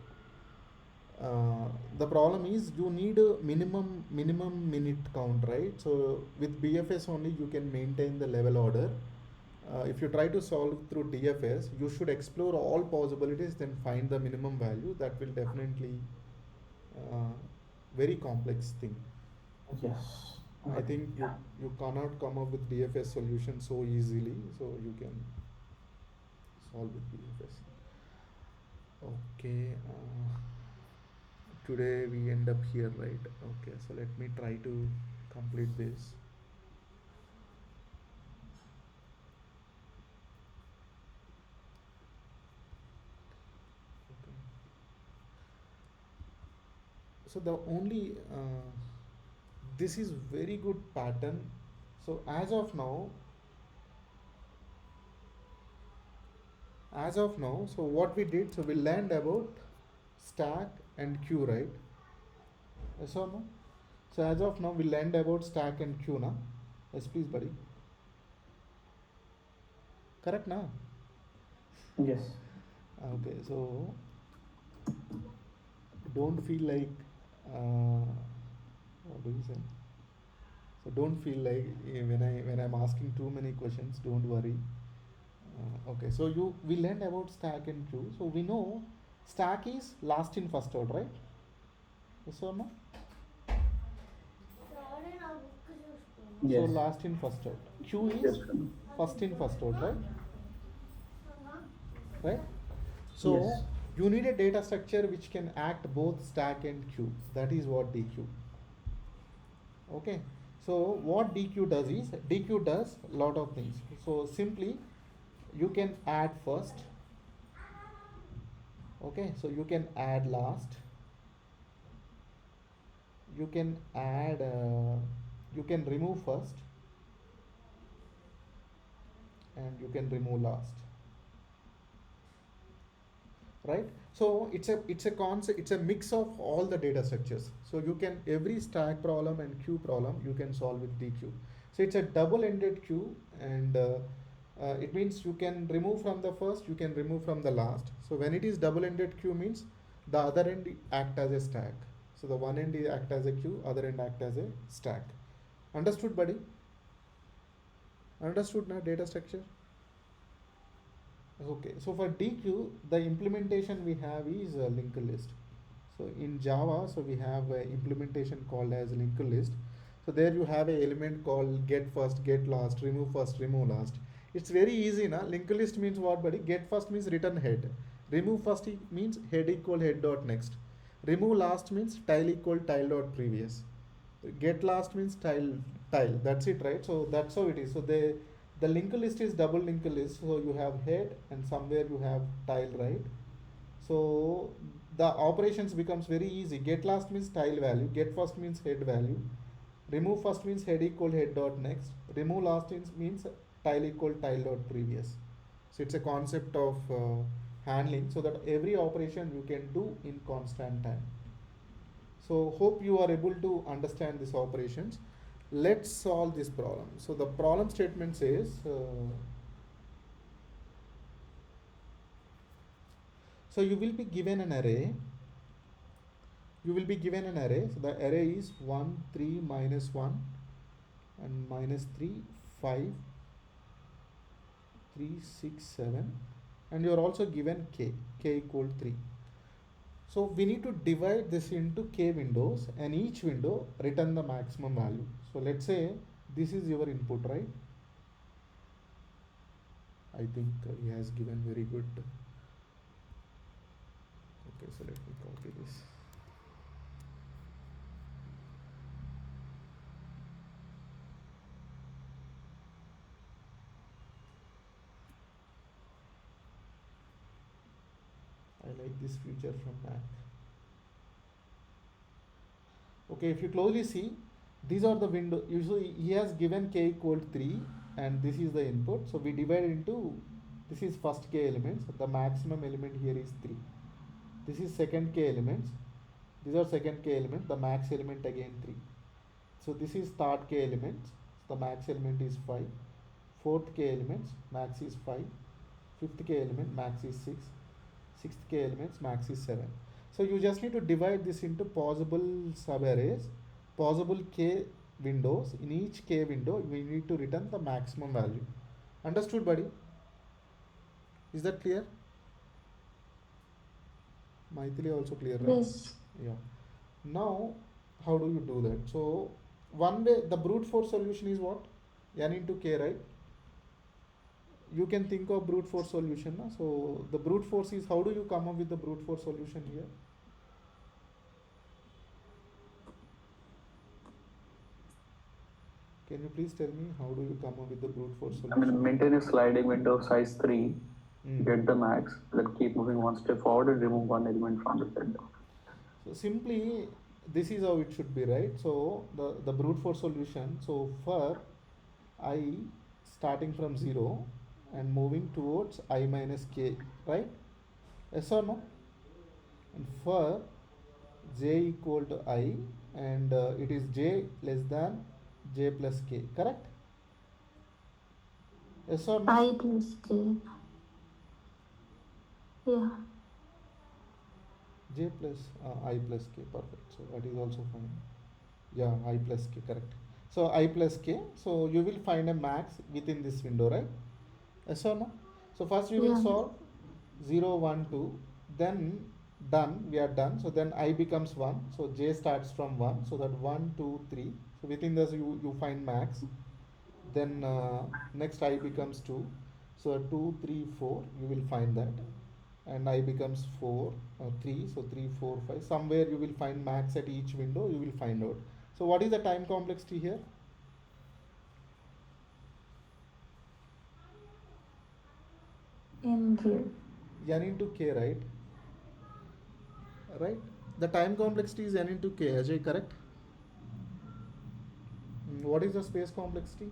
The problem is you need a minimum minute count, right? So with BFS only you can maintain the level order. If you try to solve through DFS, you should explore all possibilities, then find the minimum value. That will definitely very complex thing. Yes. I think Yeah. you cannot come up with DFS solution so easily, so you can solve with DFS. Okay. Today we end up here, right? Okay, so let me try to complete this. Okay. So the only this is very good pattern. So as of now, so what we did, so we learned about stack and queue, right? Yes or no? So as of now we learned about stack and queue now. Yes, please, buddy. Correct now? Yes. Okay, so don't feel like what do you say? So don't feel like when I'm asking too many questions, don't worry. Okay, so we learned about stack and queue. So we know stack is last in first out, right? Yes or no? Yes. So last in first out. Queue is Yes. first in first out, right? Right? So Yes. you need a data structure which can act both stack and queue. That is what DQ. Okay. So what DQ does is DQ does a lot of things. So simply you can add first. Okay, so you can add last. You can add. You can remove first, and you can remove last. Right? So it's a concept. It's a mix of all the data structures. So you can every stack problem and queue problem you can solve with DQ. So it's a double-ended queue, and it means you can remove from the first, you can remove from the last. So when it is double-ended queue means the other end act as a stack. So the one end act as a queue, other end act as a stack. Understood, buddy? Understood now data structure? Okay, so for DQ, the implementation we have is a linked list. So in Java, so we have a implementation called as linked list. So there you have a element called get first, get last, remove last. It's very easy now. Linked list means what, buddy? Get first means return head. Remove first means head equal head dot next. Remove last means tile equal tile dot previous. Get last means tile. That's it, right? So that's how it is. So the linked list is double linked list. So you have head and somewhere you have tile, right? So the operations becomes very easy. Get last means tile value, get first means head value, remove first means head equal head dot next, remove last means tile equal tile dot previous. So it's a concept of handling so that every operation you can do in constant time. So hope you are able to understand these operations. Let's solve this problem. So the problem statement says so you will be given an array. So the array is 1, 3, minus 1 and minus 3, 5, 3, 6, 7, and you are also given k equal 3. So we need to divide this into k windows and each window return the maximum value. So let's say this is your input, right? I think he has given very good. Okay, so let me copy this. I like this feature from Mac. Okay, if you closely see, these are the window. Usually he has given k equal 3 and this is the input. So we divide into, this is first k elements. The maximum element here is 3. This is second k elements. These are second k element. The max element again 3. So this is third k elements. The max element is 5. Fourth k elements, max is 5. Fifth k element, max is 6. Sixth k elements, max is 7. So you just need to divide this into possible subarrays, possible k windows. In each k window, we need to return the maximum value. Understood, buddy? Is that clear? Maithili also clear, right? Yes. Yeah. Now, how do you do that? So, one way, the brute force solution is what? N into k, right? You can think of brute force solution. Na? So, the brute force is, how do you come up with the brute force solution here? Can you please tell me how do you come up with the brute force I solution? mean, maintain a sliding window size 3, get the max, then keep moving one step forward and remove one element from the window. So simply, this is how it should be, right? So the brute force solution. So for I starting from 0 and moving towards I minus k, right? Yes or no? And for j equal to I and it is j less than j plus k, correct? Yes or no? I plus J. Yeah. J plus I plus k, perfect. So that is also fine. Yeah, I plus k, correct. So I plus k. So you will find a max within this window, right? Yes or no? So first we will Yeah. solve 0, 1, 2. Then done. We are done. So then I becomes 1. So j starts from 1. So that 1, 2, 3. So within this you find max. Then next I becomes 2. So 2, 3, 4. You will find that. And I becomes 4, 3. So 3, 4, 5. Somewhere you will find max at each window. You will find out. So what is the time complexity here? In K. N into k, right? Right? The time complexity is n into k. Ajay, correct? What is the space complexity?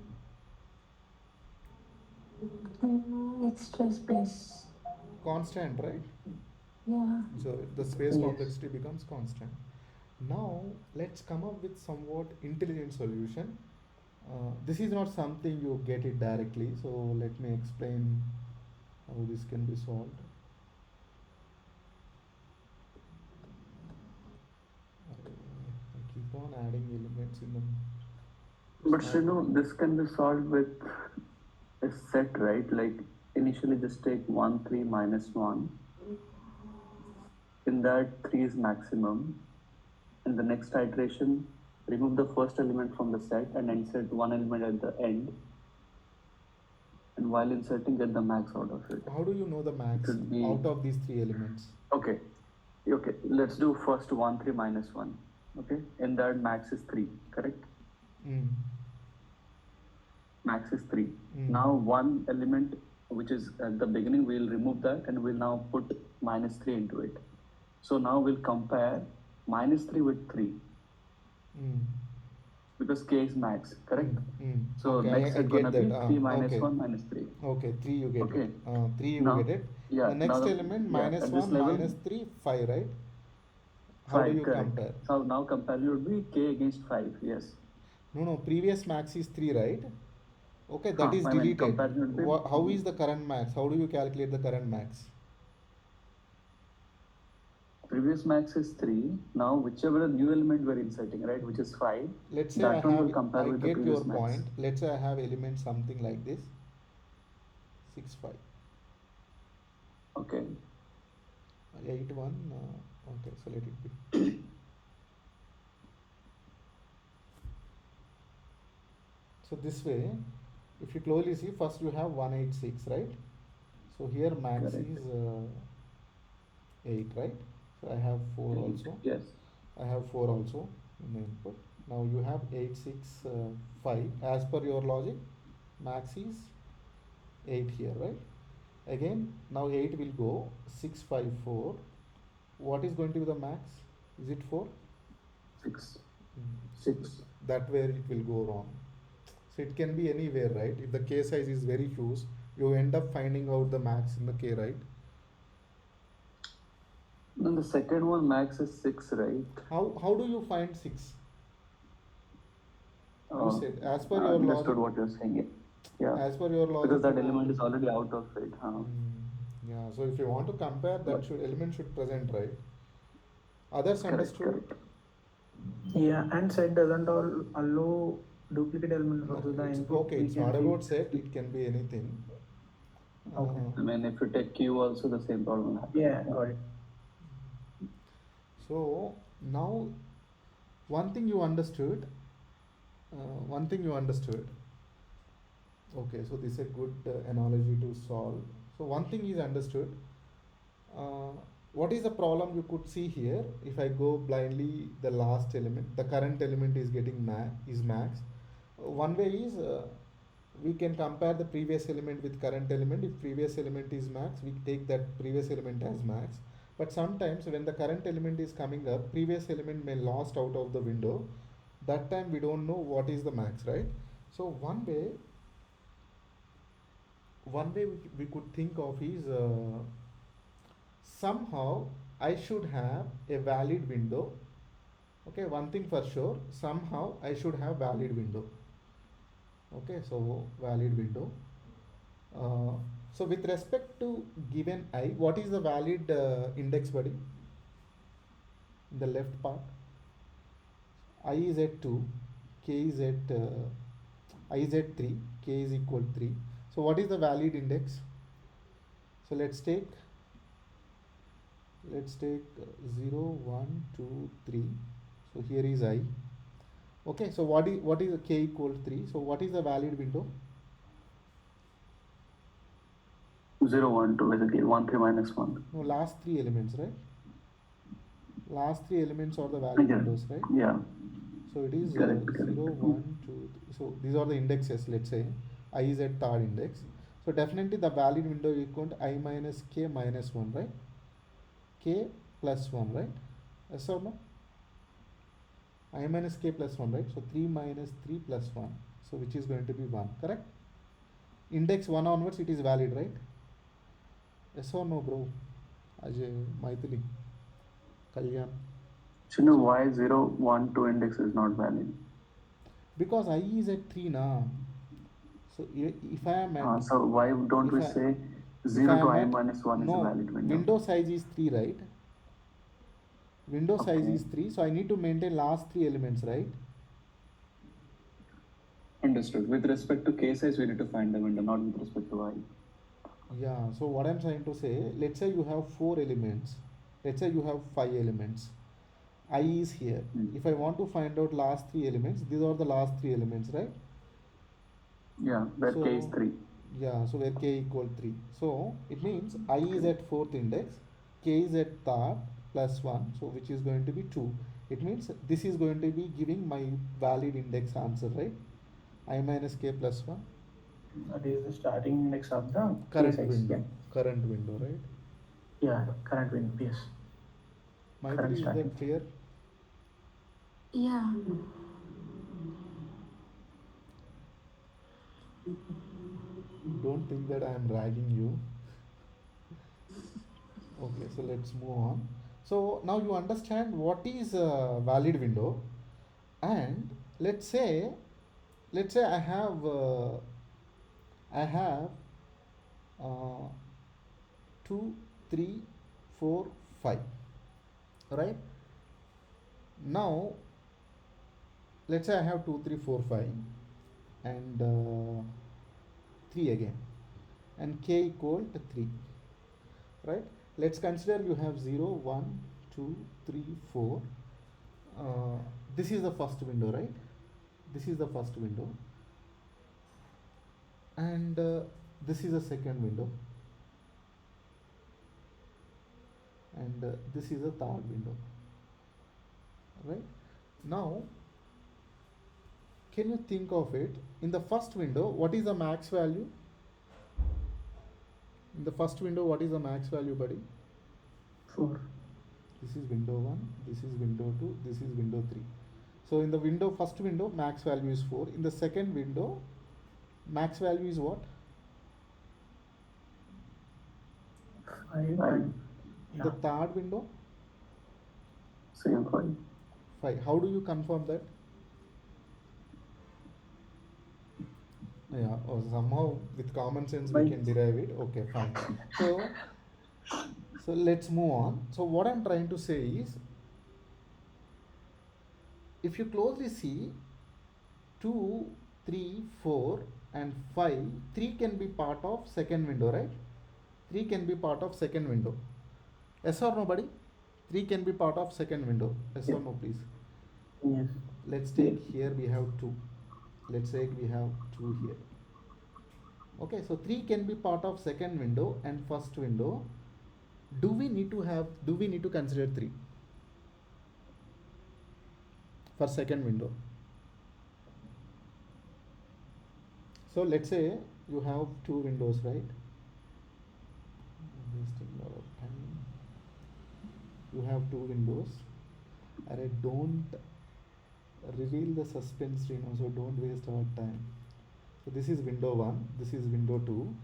Extra space. Constant, right? Yeah. So the space Yes. complexity becomes constant. Now let's come up with somewhat intelligent solution. This is not something you get it directly. So let me explain how this can be solved. I keep on adding elements in them. But Srinu, this can be solved with a set, right? Like initially just take 1, 3, minus 1. In in that 3 is maximum. In the next iteration, remove the first element from the set and insert one element at the end. And while inserting, get the max out of it. How do you know the max Should be- out of these three elements? Okay, let's do first 1, 3 minus 1. Okay, in that max is 3, correct? Mm. Max is 3. Mm. Now one element which is at the beginning, we'll remove that and we'll now put minus 3 into it. So now we'll compare minus 3 with 3 Mm. because k is max, correct? Mm. So Okay, next I is gonna get be that. 3 minus Okay. 1 minus 3. Okay, 3 you get Okay. it. 3 you Now- get it. Yeah. The next now element yeah, minus at this 1 level, minus 3, 5, right? How do 5, you correct. compare? So now comparison would be k against 5. Yes. No, previous max is 3, right? Okay, that is I mean, deleted. comparison would be- How is the current max? How do you calculate the current max? Previous max is 3. Now whichever new element we're inserting, right, which is 5. Let's say That I one will have, compare I with the get your previous max. point. Let's say I have element something like this, 6, 5, Okay. 8, 1. Okay, so let it be. So this way, if you closely see, first you have 186, right? So here max Correct. is 8, right? So I have 4 also. Yes. I have 4 also in the input. Now you have 8, 6, 5. As per your logic, max is 8 here, right? Again, now 8 will go 6, 5, 4. What is going to be the max? Is it 4? 6. Mm. 6. That where it will go wrong. So it can be anywhere, right? If the k size is very huge, you end up finding out the max in the k, right? Then the second one max is 6, right? How do you find 6? You said as per I your understood logic. what you're saying. Yeah. As per your logic. Because that element is already out of it. Huh? Yeah, so if you want to compare, that element should present, right? Others Correct, understood? correct. Yeah, and set doesn't allow duplicate element No, for the it's input. okay, We it's can not feed- about set, it can be anything. Okay. I mean, if you take Q also, the same problem happens. Yeah, got it. So now one thing you understood, okay, so this is a good analogy to solve. So one thing is understood. What is the problem you could see here? If I go blindly, the last element, the current element is getting max. One way is we can compare the previous element with current element. If previous element is max, we take that previous element as max. But sometimes when the current element is coming up, previous element may lost out of the window. That time we don't know what is the max, right? So one way we could think of is somehow I should have a valid window. Okay, one thing for sure, somehow I should have valid window. Okay, so valid window. So with respect to given I, what is the valid index, buddy? In the left part, I is at 2, k is at I is at 3, k is equal 3. So what is the valid index? So let's take 0, 1, 2, 3. So here is I. Okay, so what is k equal 3? So what is the valid window? 0, 1, 2, basically 1, 3 minus 1. No, last 3 elements, right? Last 3 elements are the valid Yeah. windows, right? Yeah. So it is Correct, 0, correct. 1, 2, 3. So these are the indexes, let's say. I is at third index. So definitely the valid window is equal to I minus k minus 1, right? K plus 1, right? Yes or no? I minus k plus 1, right? So 3 minus 3 plus 1. So which is going to be 1, correct? Index 1 onwards, it is valid, right? Yes or no, bro? Ajay, Maithili, Kalyan. So you know why 0, 1, 2 index is not valid? Because I is at 3 now. So if I am at So why don't if we I- say if 0 I to am I at- minus 1 is no, a valid window? window size is 3, right? Window size Okay. is 3, so I need to maintain last 3 elements, right? Understood. With respect to k size, we need to find the window, not with respect to I. Yeah, so what I'm trying to say, let's say you have 4 elements. Let's say you have 5 elements. I is here. Mm. If I want to find out last 3 elements, these are the last 3 elements, right? Yeah, where k is So 3. yeah, so where k equal 3. So it means I is at 4th index, k is at third plus 1, so which is going to be 2. It means this is going to be giving my valid index answer, right? I minus k plus 1. That is the starting index of the Current case window. Current window, right? Yeah, current window. Yes. Current Maitri, is starting. that clear? Yeah. Don't think that I am ragging you. Okay, so let's move on. So now you understand what is a valid window, and let's say I have uh, 2, 3, 4, 5, right? Now let's say I have 2, 3, 4, 5, and 3 again, and k equal to 3, right? Let's consider you have 0, 1, 2, 3, 4. This is the first window, right? This is the first window, and this is the second window, and this is the third window, right? Now can you think of it? In the first window, what is the max value? In the first window, what is the max value, buddy? 4. This is window 1, this is window 2, this is window 3. So in the first window, max value is 4. In the second window, max value is what? 5. Five. In the third window, Same 5. 5. How do you confirm that? Yeah, or somehow with common sense we Five. can derive it. Okay, fine. So let's move on. So what I'm trying to say is, if you closely see 2, 3, 4 and 5, 3 can be part of second window, right? 3 can be part of second window. Yes or no, buddy? 3 can be part of second window. Yes or no, please? Yes. Let's take here we have 2. Let's say we have 2 here. Okay, so 3 can be part of second window and first window. Do we need to consider 3 for second window? So let's say you have 2 windows, right? I'm wasting a lot of time. You have 2 windows. Alright, don't reveal the suspense, so don't waste our time. So this is window 1, this is window 2.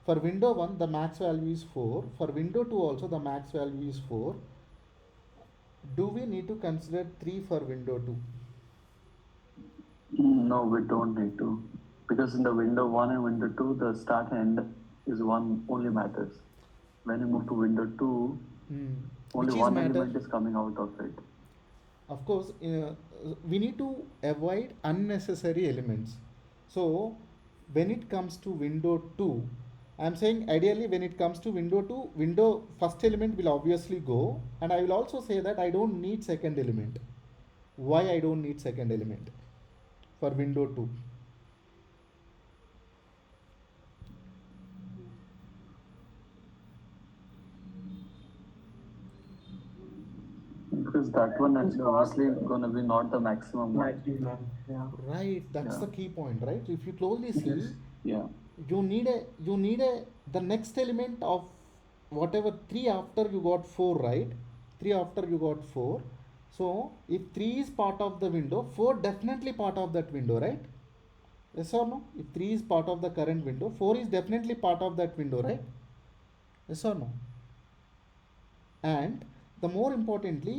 For window 1, the max value is 4. For window 2 also, the max value is 4. Do we need to consider 3 for window 2? No, we don't need to. Because in the window 1 and window 2, the start and end is one only matters. When you move to window 2, only Which is one matter? element is coming out of it. Of course, we need to avoid unnecessary elements. So when it comes to window 2, I am saying ideally when it comes to window 2, window first element will obviously go, and I will also say that I don't need second element. Why I don't need second element for window 2? Because that one is obviously going to be not the maximum one. Maximum. Yeah. Right, that's Yeah. the key point, right? So if you closely see, Yes. Yeah. you need the next element of whatever 3 after you got 4, right? 3 after you got 4. So if 3 is part of the window, 4 definitely part of that window, right? Yes or no? If 3 is part of the current window, 4 is definitely part of that window, right? Yes or no? And the more importantly,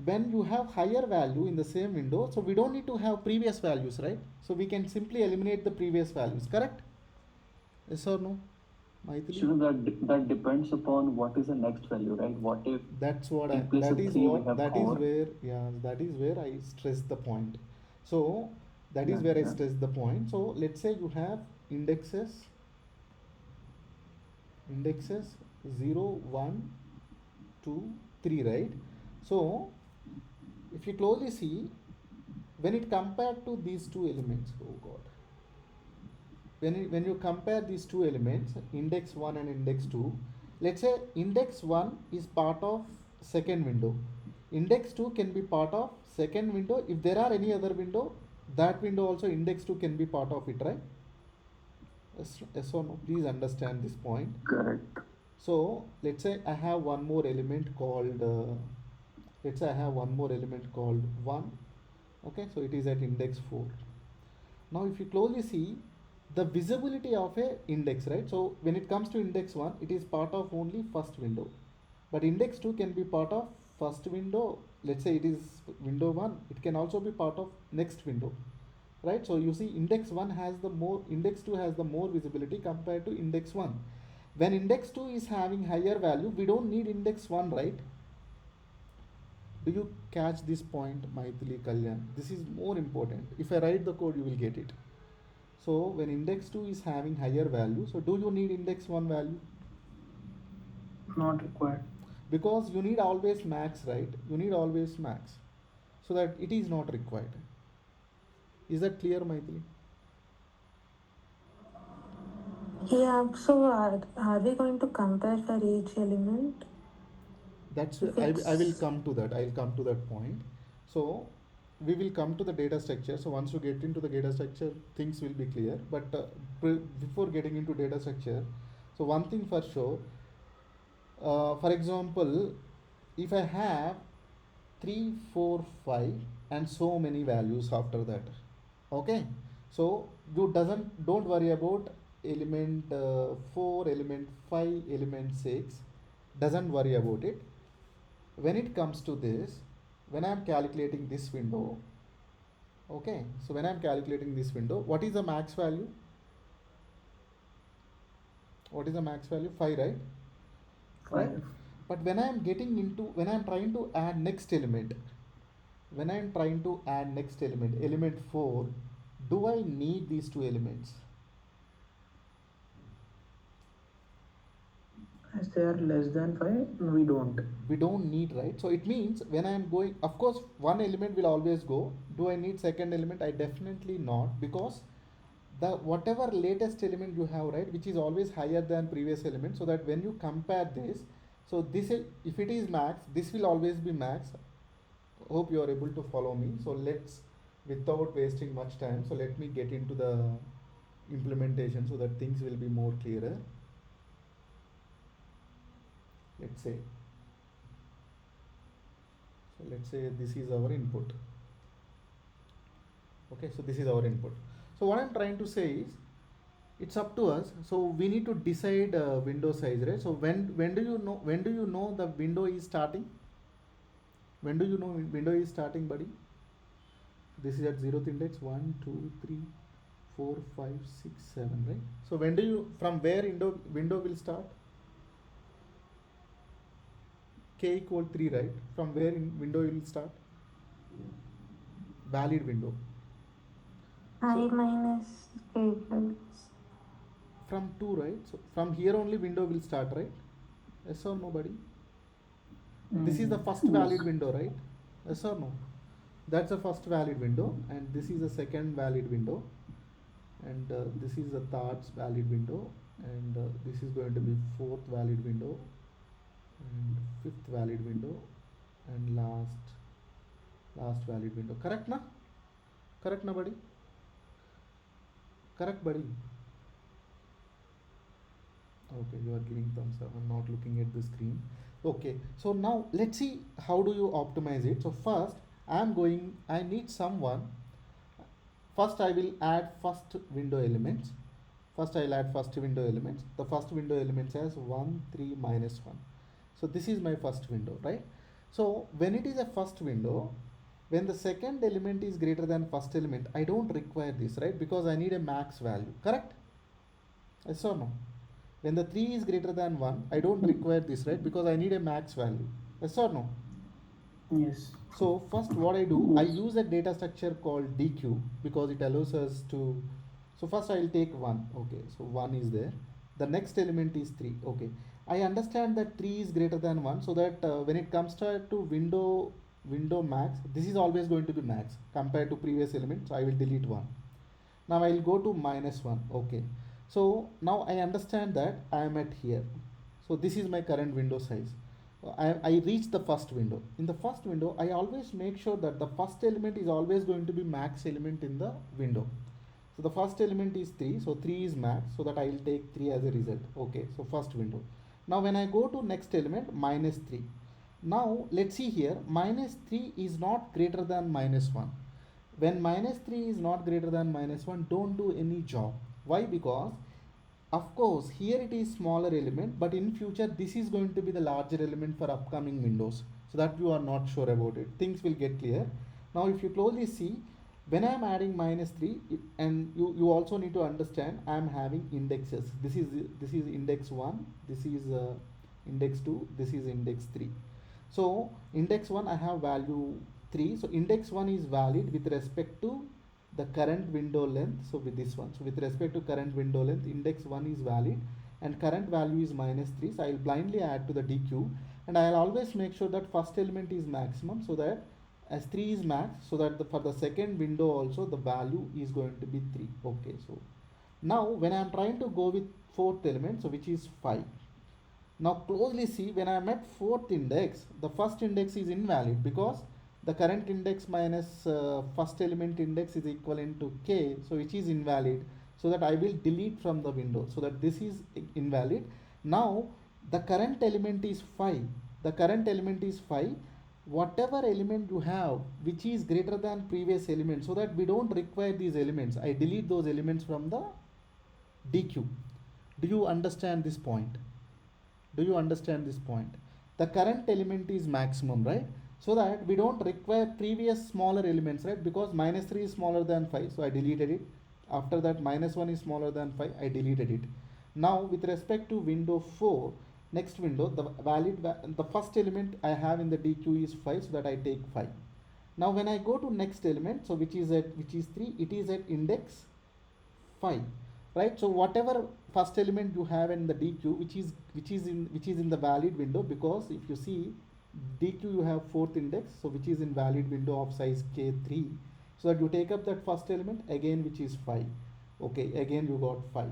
when you have higher value in the same window, so we don't need to have previous values, right? So we can simply eliminate the previous values, correct? Yes or no, Maithili? Sure, that depends upon what is the next value, right? What if That's what in place that of is 3 we what have that is 4? where that is where I stress the point. So that is Yeah, where I yeah. stress the point. So let's say you have indexes 0, 1, 2, 3, right? So if you closely see, when it compared to these two elements, oh god, when you compare these two elements, index 1 and index 2, let's say index 1 is part of second window, index 2 can be part of second window. If there are any other window, that window also index 2 can be part of it, right? Yes or no? Please understand this point. Correct. So let's say I have one more element called let's say I have one more element called 1. Okay, so it is at index 4. Now if you closely see the visibility of a index, right? So when it comes to index 1, it is part of only first window, but index 2 can be part of first window. Let's say it is window 1, it can also be part of next window, right? So you see index 1 has the more, index 2 has the more visibility compared to index 1. When index 2 is having higher value, we don't need index 1, right? Do you catch this point, Maithili, Kalyan? This is more important. If I write the code, you will get it. So when index 2 is having higher value, so do you need index 1 value? Not required. Because you need always max, right? You need always max. So that it is not required. Is that clear, Maithili? Yeah, so are we going to compare for each element? That's If I will it's- come to that. I'll come to that point. So we will come to the data structure. So once you get into the data structure, things will be clear. But before getting into data structure, so one thing for sure, for example, if I have 3, 4, 5 and so many values after that, okay, so you don't worry about element 4, element 5, element 6, doesn't worry about it. When it comes to this, when I am calculating this window, okay, so when I am calculating this window, what is the max value? What is the max value? 5, right? 5. But when I am getting into, when I am trying to add next element, when I am trying to add next element, element 4, do I need these two elements? As they are less than 5, we don't. We don't need, right? So it means when I am going, of course, one element will always go. Do I need second element? I definitely not, because the whatever latest element you have, right, which is always higher than previous element, so that when you compare this, so this is, if it is max, this will always be max. Hope you are able to follow me. So let's, without wasting much time, so let me get into the implementation so that things will be more clearer. Let's say, so let's say this is our input. Okay, so this is our input. So what I'm trying to say is, it's up to us. So we need to decide window size, right? So when do you know the window is starting? When do you know window is starting, buddy? This is at 0th index, 1, 2, 3, 4, 5, 6, 7, right? So when do you, from where window will start? K equal 3, right? From where window will start? Valid window. I So minus k plus. from 2, right? So from here only window will start, right? Yes or no, buddy? This is the first valid window, right? Yes or no? That's the first valid window, and this is the second valid window, and this is the third valid window, and this is going to be fourth valid window, and fifth valid window, and last valid window. Correct na? Correct na, buddy? Correct, buddy? Okay, you are giving thumbs up. I'm not looking at the screen. Okay, so now let's see how do you optimize it. So first, I need someone. First, I will add first window elements. First, I'll add first window elements. The first window elements has 1, 3, minus 1. So this is my first window, right? So when it is a first window, when the second element is greater than first element, I don't require this, right? Because I need a max value, correct? Yes or no? When the 3 is greater than 1, I don't require this, right? Because I need a max value. Yes or no? Yes. So first what I do, I use a data structure called DQ because it allows us to, so first I will take 1, okay, so 1 is there. The next element is 3, okay. I understand that 3 is greater than 1, so that when it comes to window max, this is always going to be max compared to previous element, so I will delete 1. Now I will go to minus 1. Okay, so now I understand that I am at here. So this is my current window size. I reach the first window. In the first window, I always make sure that the first element is always going to be max element in the window. So the first element is 3, so 3 is max, so that I will take 3 as a result. Okay, so first window. Now when I go to next element, minus 3. Now let's see here, minus 3 is not greater than minus 1. When minus 3 is not greater than minus 1, don't do any job. Why? Because of course here it is smaller element, but in future this is going to be the larger element for upcoming windows, so that you are not sure about it. Things will get clear. Now if you closely see, when I am adding minus 3, and you also need to understand, I am having indexes. This is index 1, this is index 2, this is index 3. So index 1 I have value 3, so index 1 is valid with respect to the current window length. So with this one, so with respect to current window length, index 1 is valid, and current value is minus 3, so I will blindly add to the DQ, and I will always make sure that first element is maximum, so that as 3 is max, so that for the second window also the value is going to be 3. Okay, so now when I am trying to go with fourth element, so which is 5. Now closely see, when I am at fourth index, the first index is invalid, because the current index minus first element index is equivalent to k, so which is invalid, so that I will delete from the window, so that this is invalid. Now the current element is 5, the current element is 5. Whatever element you have which is greater than previous element, so that we don't require these elements, I delete those elements from the DQ. Do you understand this point? Do you understand this point? The current element is maximum, right? So that we don't require previous smaller elements, right? Because minus 3 is smaller than 5, so I deleted it. After that, minus 1 is smaller than 5, I deleted it. Now with respect to window 4, next window, the first element I have in the DQ is 5, so that I take 5. Now when I go to next element, so which is 3, it is at index 5, right? So whatever first element you have in the DQ, which is in the valid window, because if you see DQ you have fourth index, so which is in valid window of size k3, so that you take up that first element again, which is 5. Okay, again you got 5.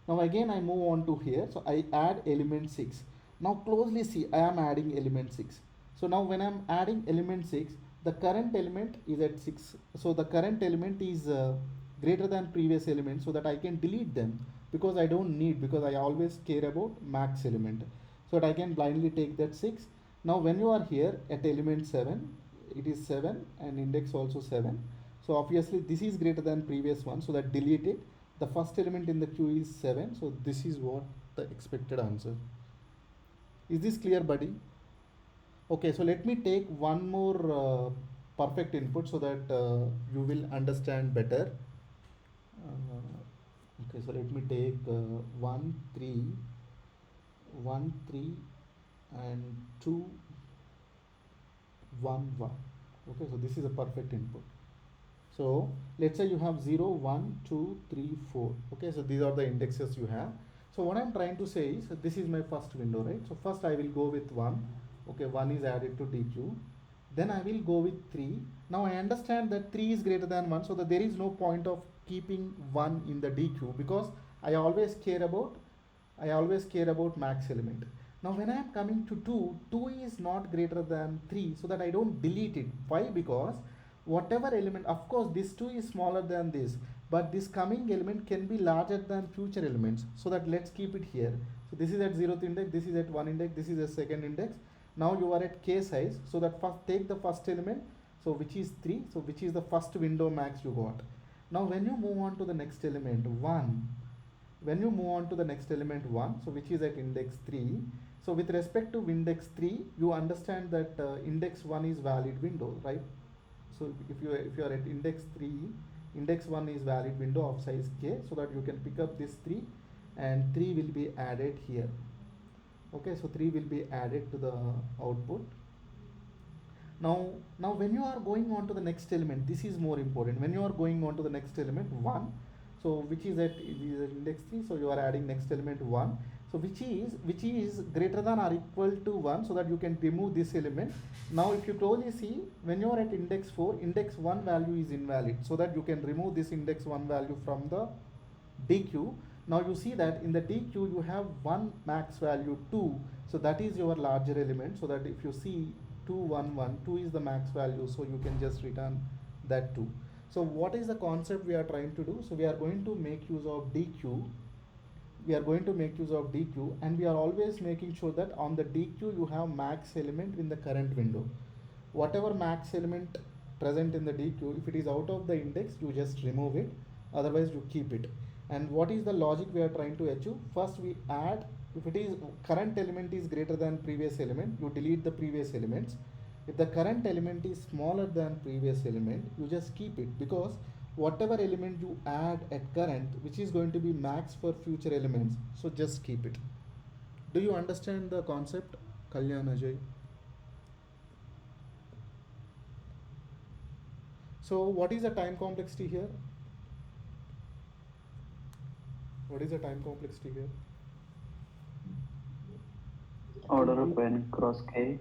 Now again I move on to here, so I add element 6. Now closely see, I am adding element 6. So now when I am adding element 6, the current element is at 6, so the current element is greater than previous element, so that I can delete them, because I don't need, because I always care about max element, so that I can blindly take that 6. Now when you are here at element 7, it is 7 and index also 7, so obviously this is greater than previous one, so that delete it. The first element in the queue is 7, so this is what the expected answer. Is this clear, buddy? Okay, so let me take one more perfect input, so that you will understand better. Okay, so let me take 1 3 1 3 and 2 1 1. Okay, so this is a perfect input. So let's say you have 0 1 2 3 4. Okay, so these are the indexes you have. So what I'm trying to say is, this is my first window, right? So first I will go with 1. Okay, 1 is added to DQ. Then I will go with 3. Now I understand that 3 is greater than 1, so that there is no point of keeping 1 in the DQ, because I always care about max element. Now when I am coming to 2, 2 is not greater than 3, so that I don't delete it. Why? Because whatever element, of course this 2 is smaller than this, but this coming element can be larger than future elements, so that let's keep it here. So this is at 0th index, this is at 1 index, this is a second index. Now you are at k size, so that first take the first element, so which is 3, so which is the first window max you got. Now when you move on to the next element 1, when you move on to the next element 1, so which is at index 3, so with respect to index 3, you understand that index 1 is valid window, right? So if you are at index 3, index 1 is valid window of size k, so that you can pick up this 3, and 3 will be added here. Okay, so 3 will be added to the output. Now when you are going on to the next element, this is more important. When you are going on to the next element 1, so which is at index 3, so you are adding next element 1. So So which is greater than or equal to 1, so that you can remove this element. Now if you closely see, when you are at index 4, index 1 value is invalid, so that you can remove this index 1 value from the DQ. Now you see that in the DQ you have one max value 2, so that is your larger element. So that if you see 2 1 1, 2 is the max value, so you can just return that 2. So what is the concept we are trying to do? So we are going to make use of DQ. We are going to make use of DQ, and we are always making sure that on the DQ you have max element in the current window. Whatever max element present in the DQ, if it is out of the index, you just remove it, otherwise you keep it. And what is the logic we are trying to achieve? First we add, if it is current element is greater than previous element, you delete the previous elements. If the current element is smaller than previous element, you just keep it, because whatever element you add at current, which is going to be max for future elements, so just keep it. Do you understand the concept, Kalyan, Ajay? So what is the time complexity here? What is the time complexity here? Order of n cross k.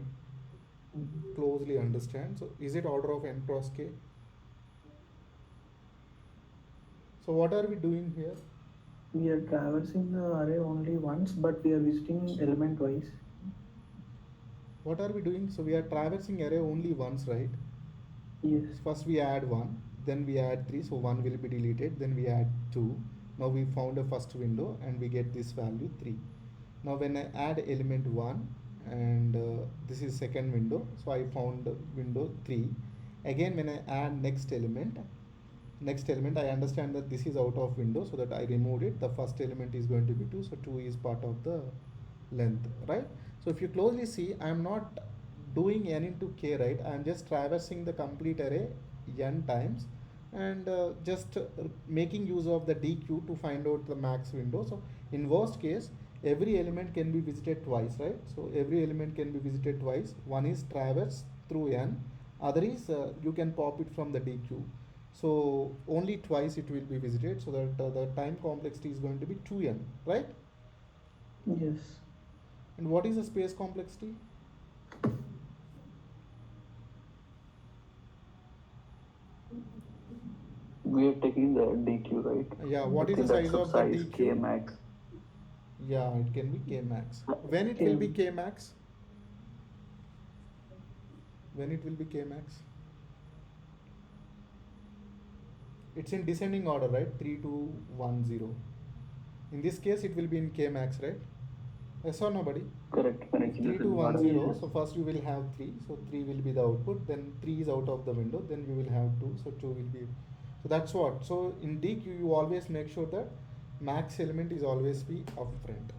Closely understand. So is it order of n cross k? So what are we doing here? We are traversing the array only once, but we are visiting element wise. What are we doing? So we are traversing array only once, right? Yes. First we add 1, then we add 3, so 1 will be deleted, then we add 2. Now we found a first window and we get this value 3. Now when I add element 1, and this is second window, so I found window 3. Again when I add next element I understand that this is out of window, so that I removed it. The first element is going to be 2, so 2 is part of the length, right? So if you closely see, I am not doing n into k, right? I am just traversing the complete array n times, and just making use of the DQ to find out the max window. So in worst case, every element can be visited twice, right? So every element can be visited twice. One is traverse through n, other is you can pop it from the DQ. So only twice it will be visited, so that the time complexity is going to be 2n, right? Yes. And what is the space complexity? We are taking the DQ, right? Yeah, what is the Okay, size that's of the size DQ? k max. Yeah, it can be k max. When it will be k max? When it will be k max? It's in descending order, right? 3 2 1 0. In this case it will be in k max, right? Yes or no, buddy? Correct. When 3 2 1 0, so first you will have 3, so 3 will be the output, then 3 is out of the window, then you will have 2, so 2 will be, so that's what. So in DQ you always make sure that max element is always be upfront.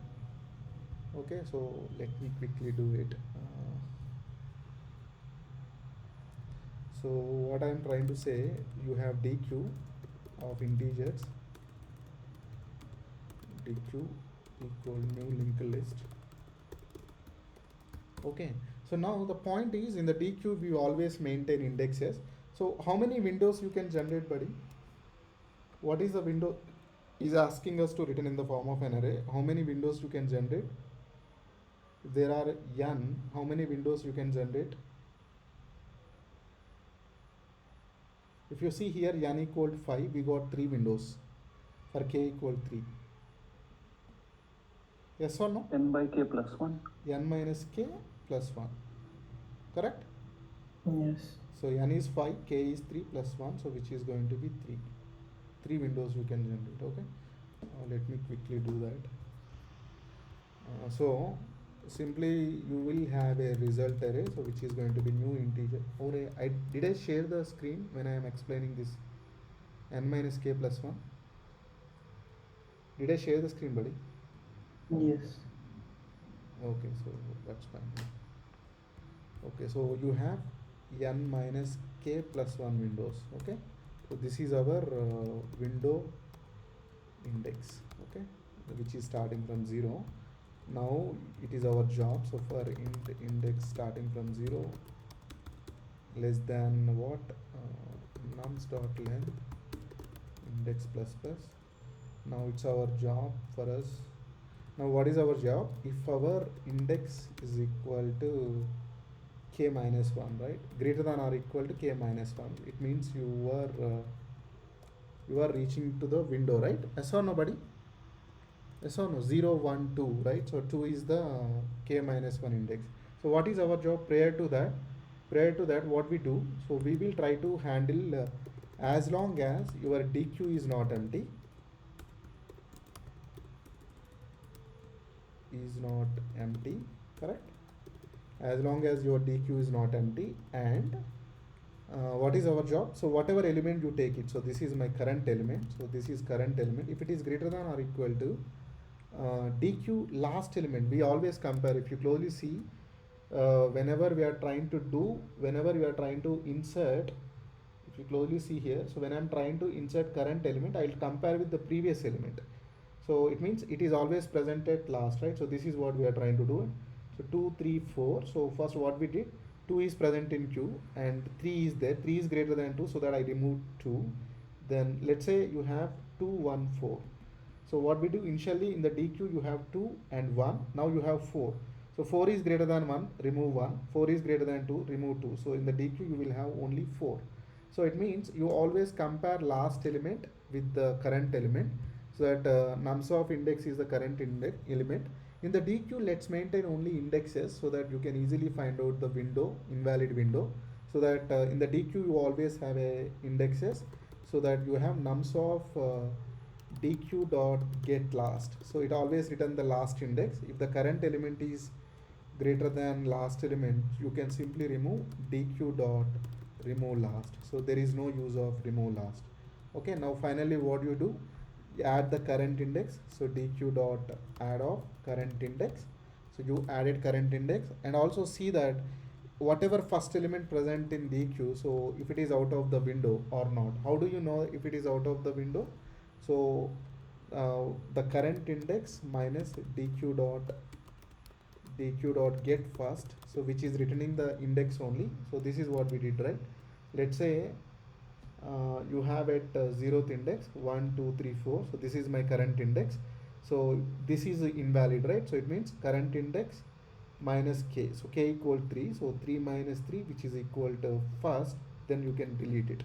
Okay, so let me quickly do it. So what I am trying to say, you have DQ of integers, DQ equal new linked list. Okay, so now the point is, in the DQ we always maintain indexes. So how many windows you can generate, buddy? What is the window? Is asking us to written in the form of an array. How many windows you can generate? If there are n, how many windows you can generate? If you see here, n equal 5, we got 3 windows for k equal 3. Yes or no? n by k plus 1. N minus k plus 1. Correct? Yes. So n is 5, k is 3 plus 1, so which is going to be 3. 3 windows you can generate, okay? Let me quickly do that. So simply you will have a result array, so which is going to be new integer. Did I share the screen when I am explaining this n minus k plus 1? Did I share the screen, buddy? Yes. Okay, so that's fine. Okay, so you have n minus k plus 1 windows. Okay, so this is our window index, okay, which is starting from 0. Now it is our job, so for index starting from 0 less than what, nums dot length index plus plus. Now it's our job for us Now what is our job? If our index is equal to k minus 1, right, greater than or equal to k minus 1, it means you are reaching to the window, right? Yes or no, buddy? Yes or no? 0 1 2, right? So 2 is the k minus 1 index. So what is our job prior to that? Prior to that, what we do, so we will try to handle as long as your dq is not empty, correct? As long as your dq is not empty, and what is our job? So whatever element you take it, so this is my current element, so this is current element. If it is greater than or equal to dq last element, we always compare. If you closely see, whenever we are trying to insert, if you closely see here, so when I'm trying to insert current element, I'll compare with the previous element. So it means it is always present at last, right? So this is what we are trying to do. So 2 3 4, so first what we did, 2 is present in Q and 3 is there, 3 is greater than 2, so that I removed 2. Then let's say you have 2 1 4. So what we do, initially in the DQ you have 2 and 1, now you have 4. So 4 is greater than 1, remove 1, 4 is greater than 2, remove 2. So in the DQ you will have only 4. So it means you always compare last element with the current element, so that nums of index is the current index element. In the DQ, let's maintain only indexes, so that you can easily find out the window, invalid window. So that in the DQ you always have a indexes, so that you have nums of DQ dot get last. So it always return the last index. If the current element is greater than last element, you can simply remove DQ dot remove last. So there is no use of remove last. Okay, now finally what you do, add the current index. So dq dot add of current index. So you added current index, and also see that whatever first element present in dq, so if it is out of the window or not. How do you know if it is out of the window? So the current index minus dq dot get first, so which is returning the index only. So this is what we did, right? Let's say you have at 0th index 1 2 3 4, so this is my current index. So this is invalid, right? So it means current index minus k, so k equal 3, so 3 minus 3, which is equal to first, then you can delete it.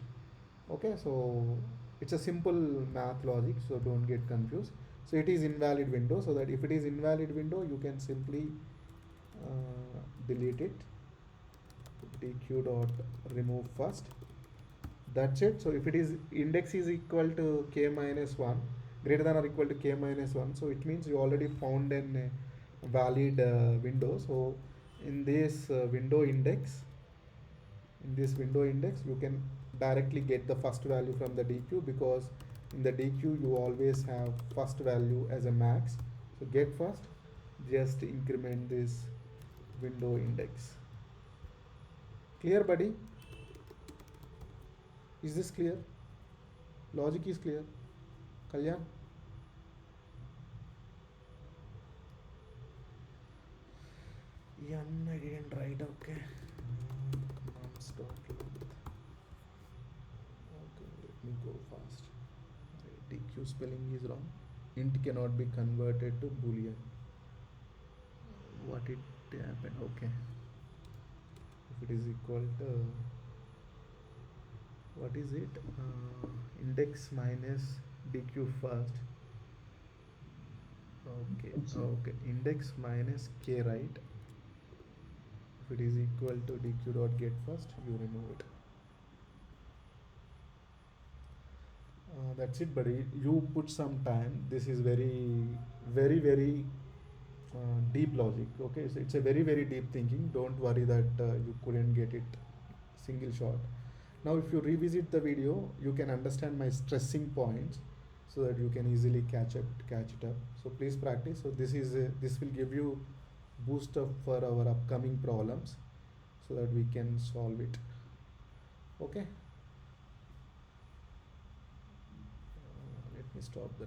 Okay, so it's a simple math logic, so don't get confused. So it is invalid window, so that if it is invalid window, you can simply delete it. dq dot remove first, that's it. So if it is index is equal to k minus 1, greater than or equal to k minus 1, so it means you already found an valid window. So in this window index, you can directly get the first value from the dq, because in the dq you always have first value as a max. So get first, just increment this window index. Clear, buddy? Is this clear? Logic is clear? Kalyan? I didn't write, okay. Non-stop length. Okay, let me go fast. DQ spelling is wrong. Int cannot be converted to boolean. What it happened? Okay. If it is equal to, what is it? Index minus dq first. Okay, index minus k, right? If it is equal to dq dot get first, you remove it. That's it, buddy. You put some time. This is very deep logic. Okay, so it's a very deep thinking. Don't worry that you couldn't get it single shot. Now if you revisit the video, you can understand my stressing points, so that you can easily catch it up. So please practice. So this will give you boost up for our upcoming problems, so that we can solve it. Okay, let me stop the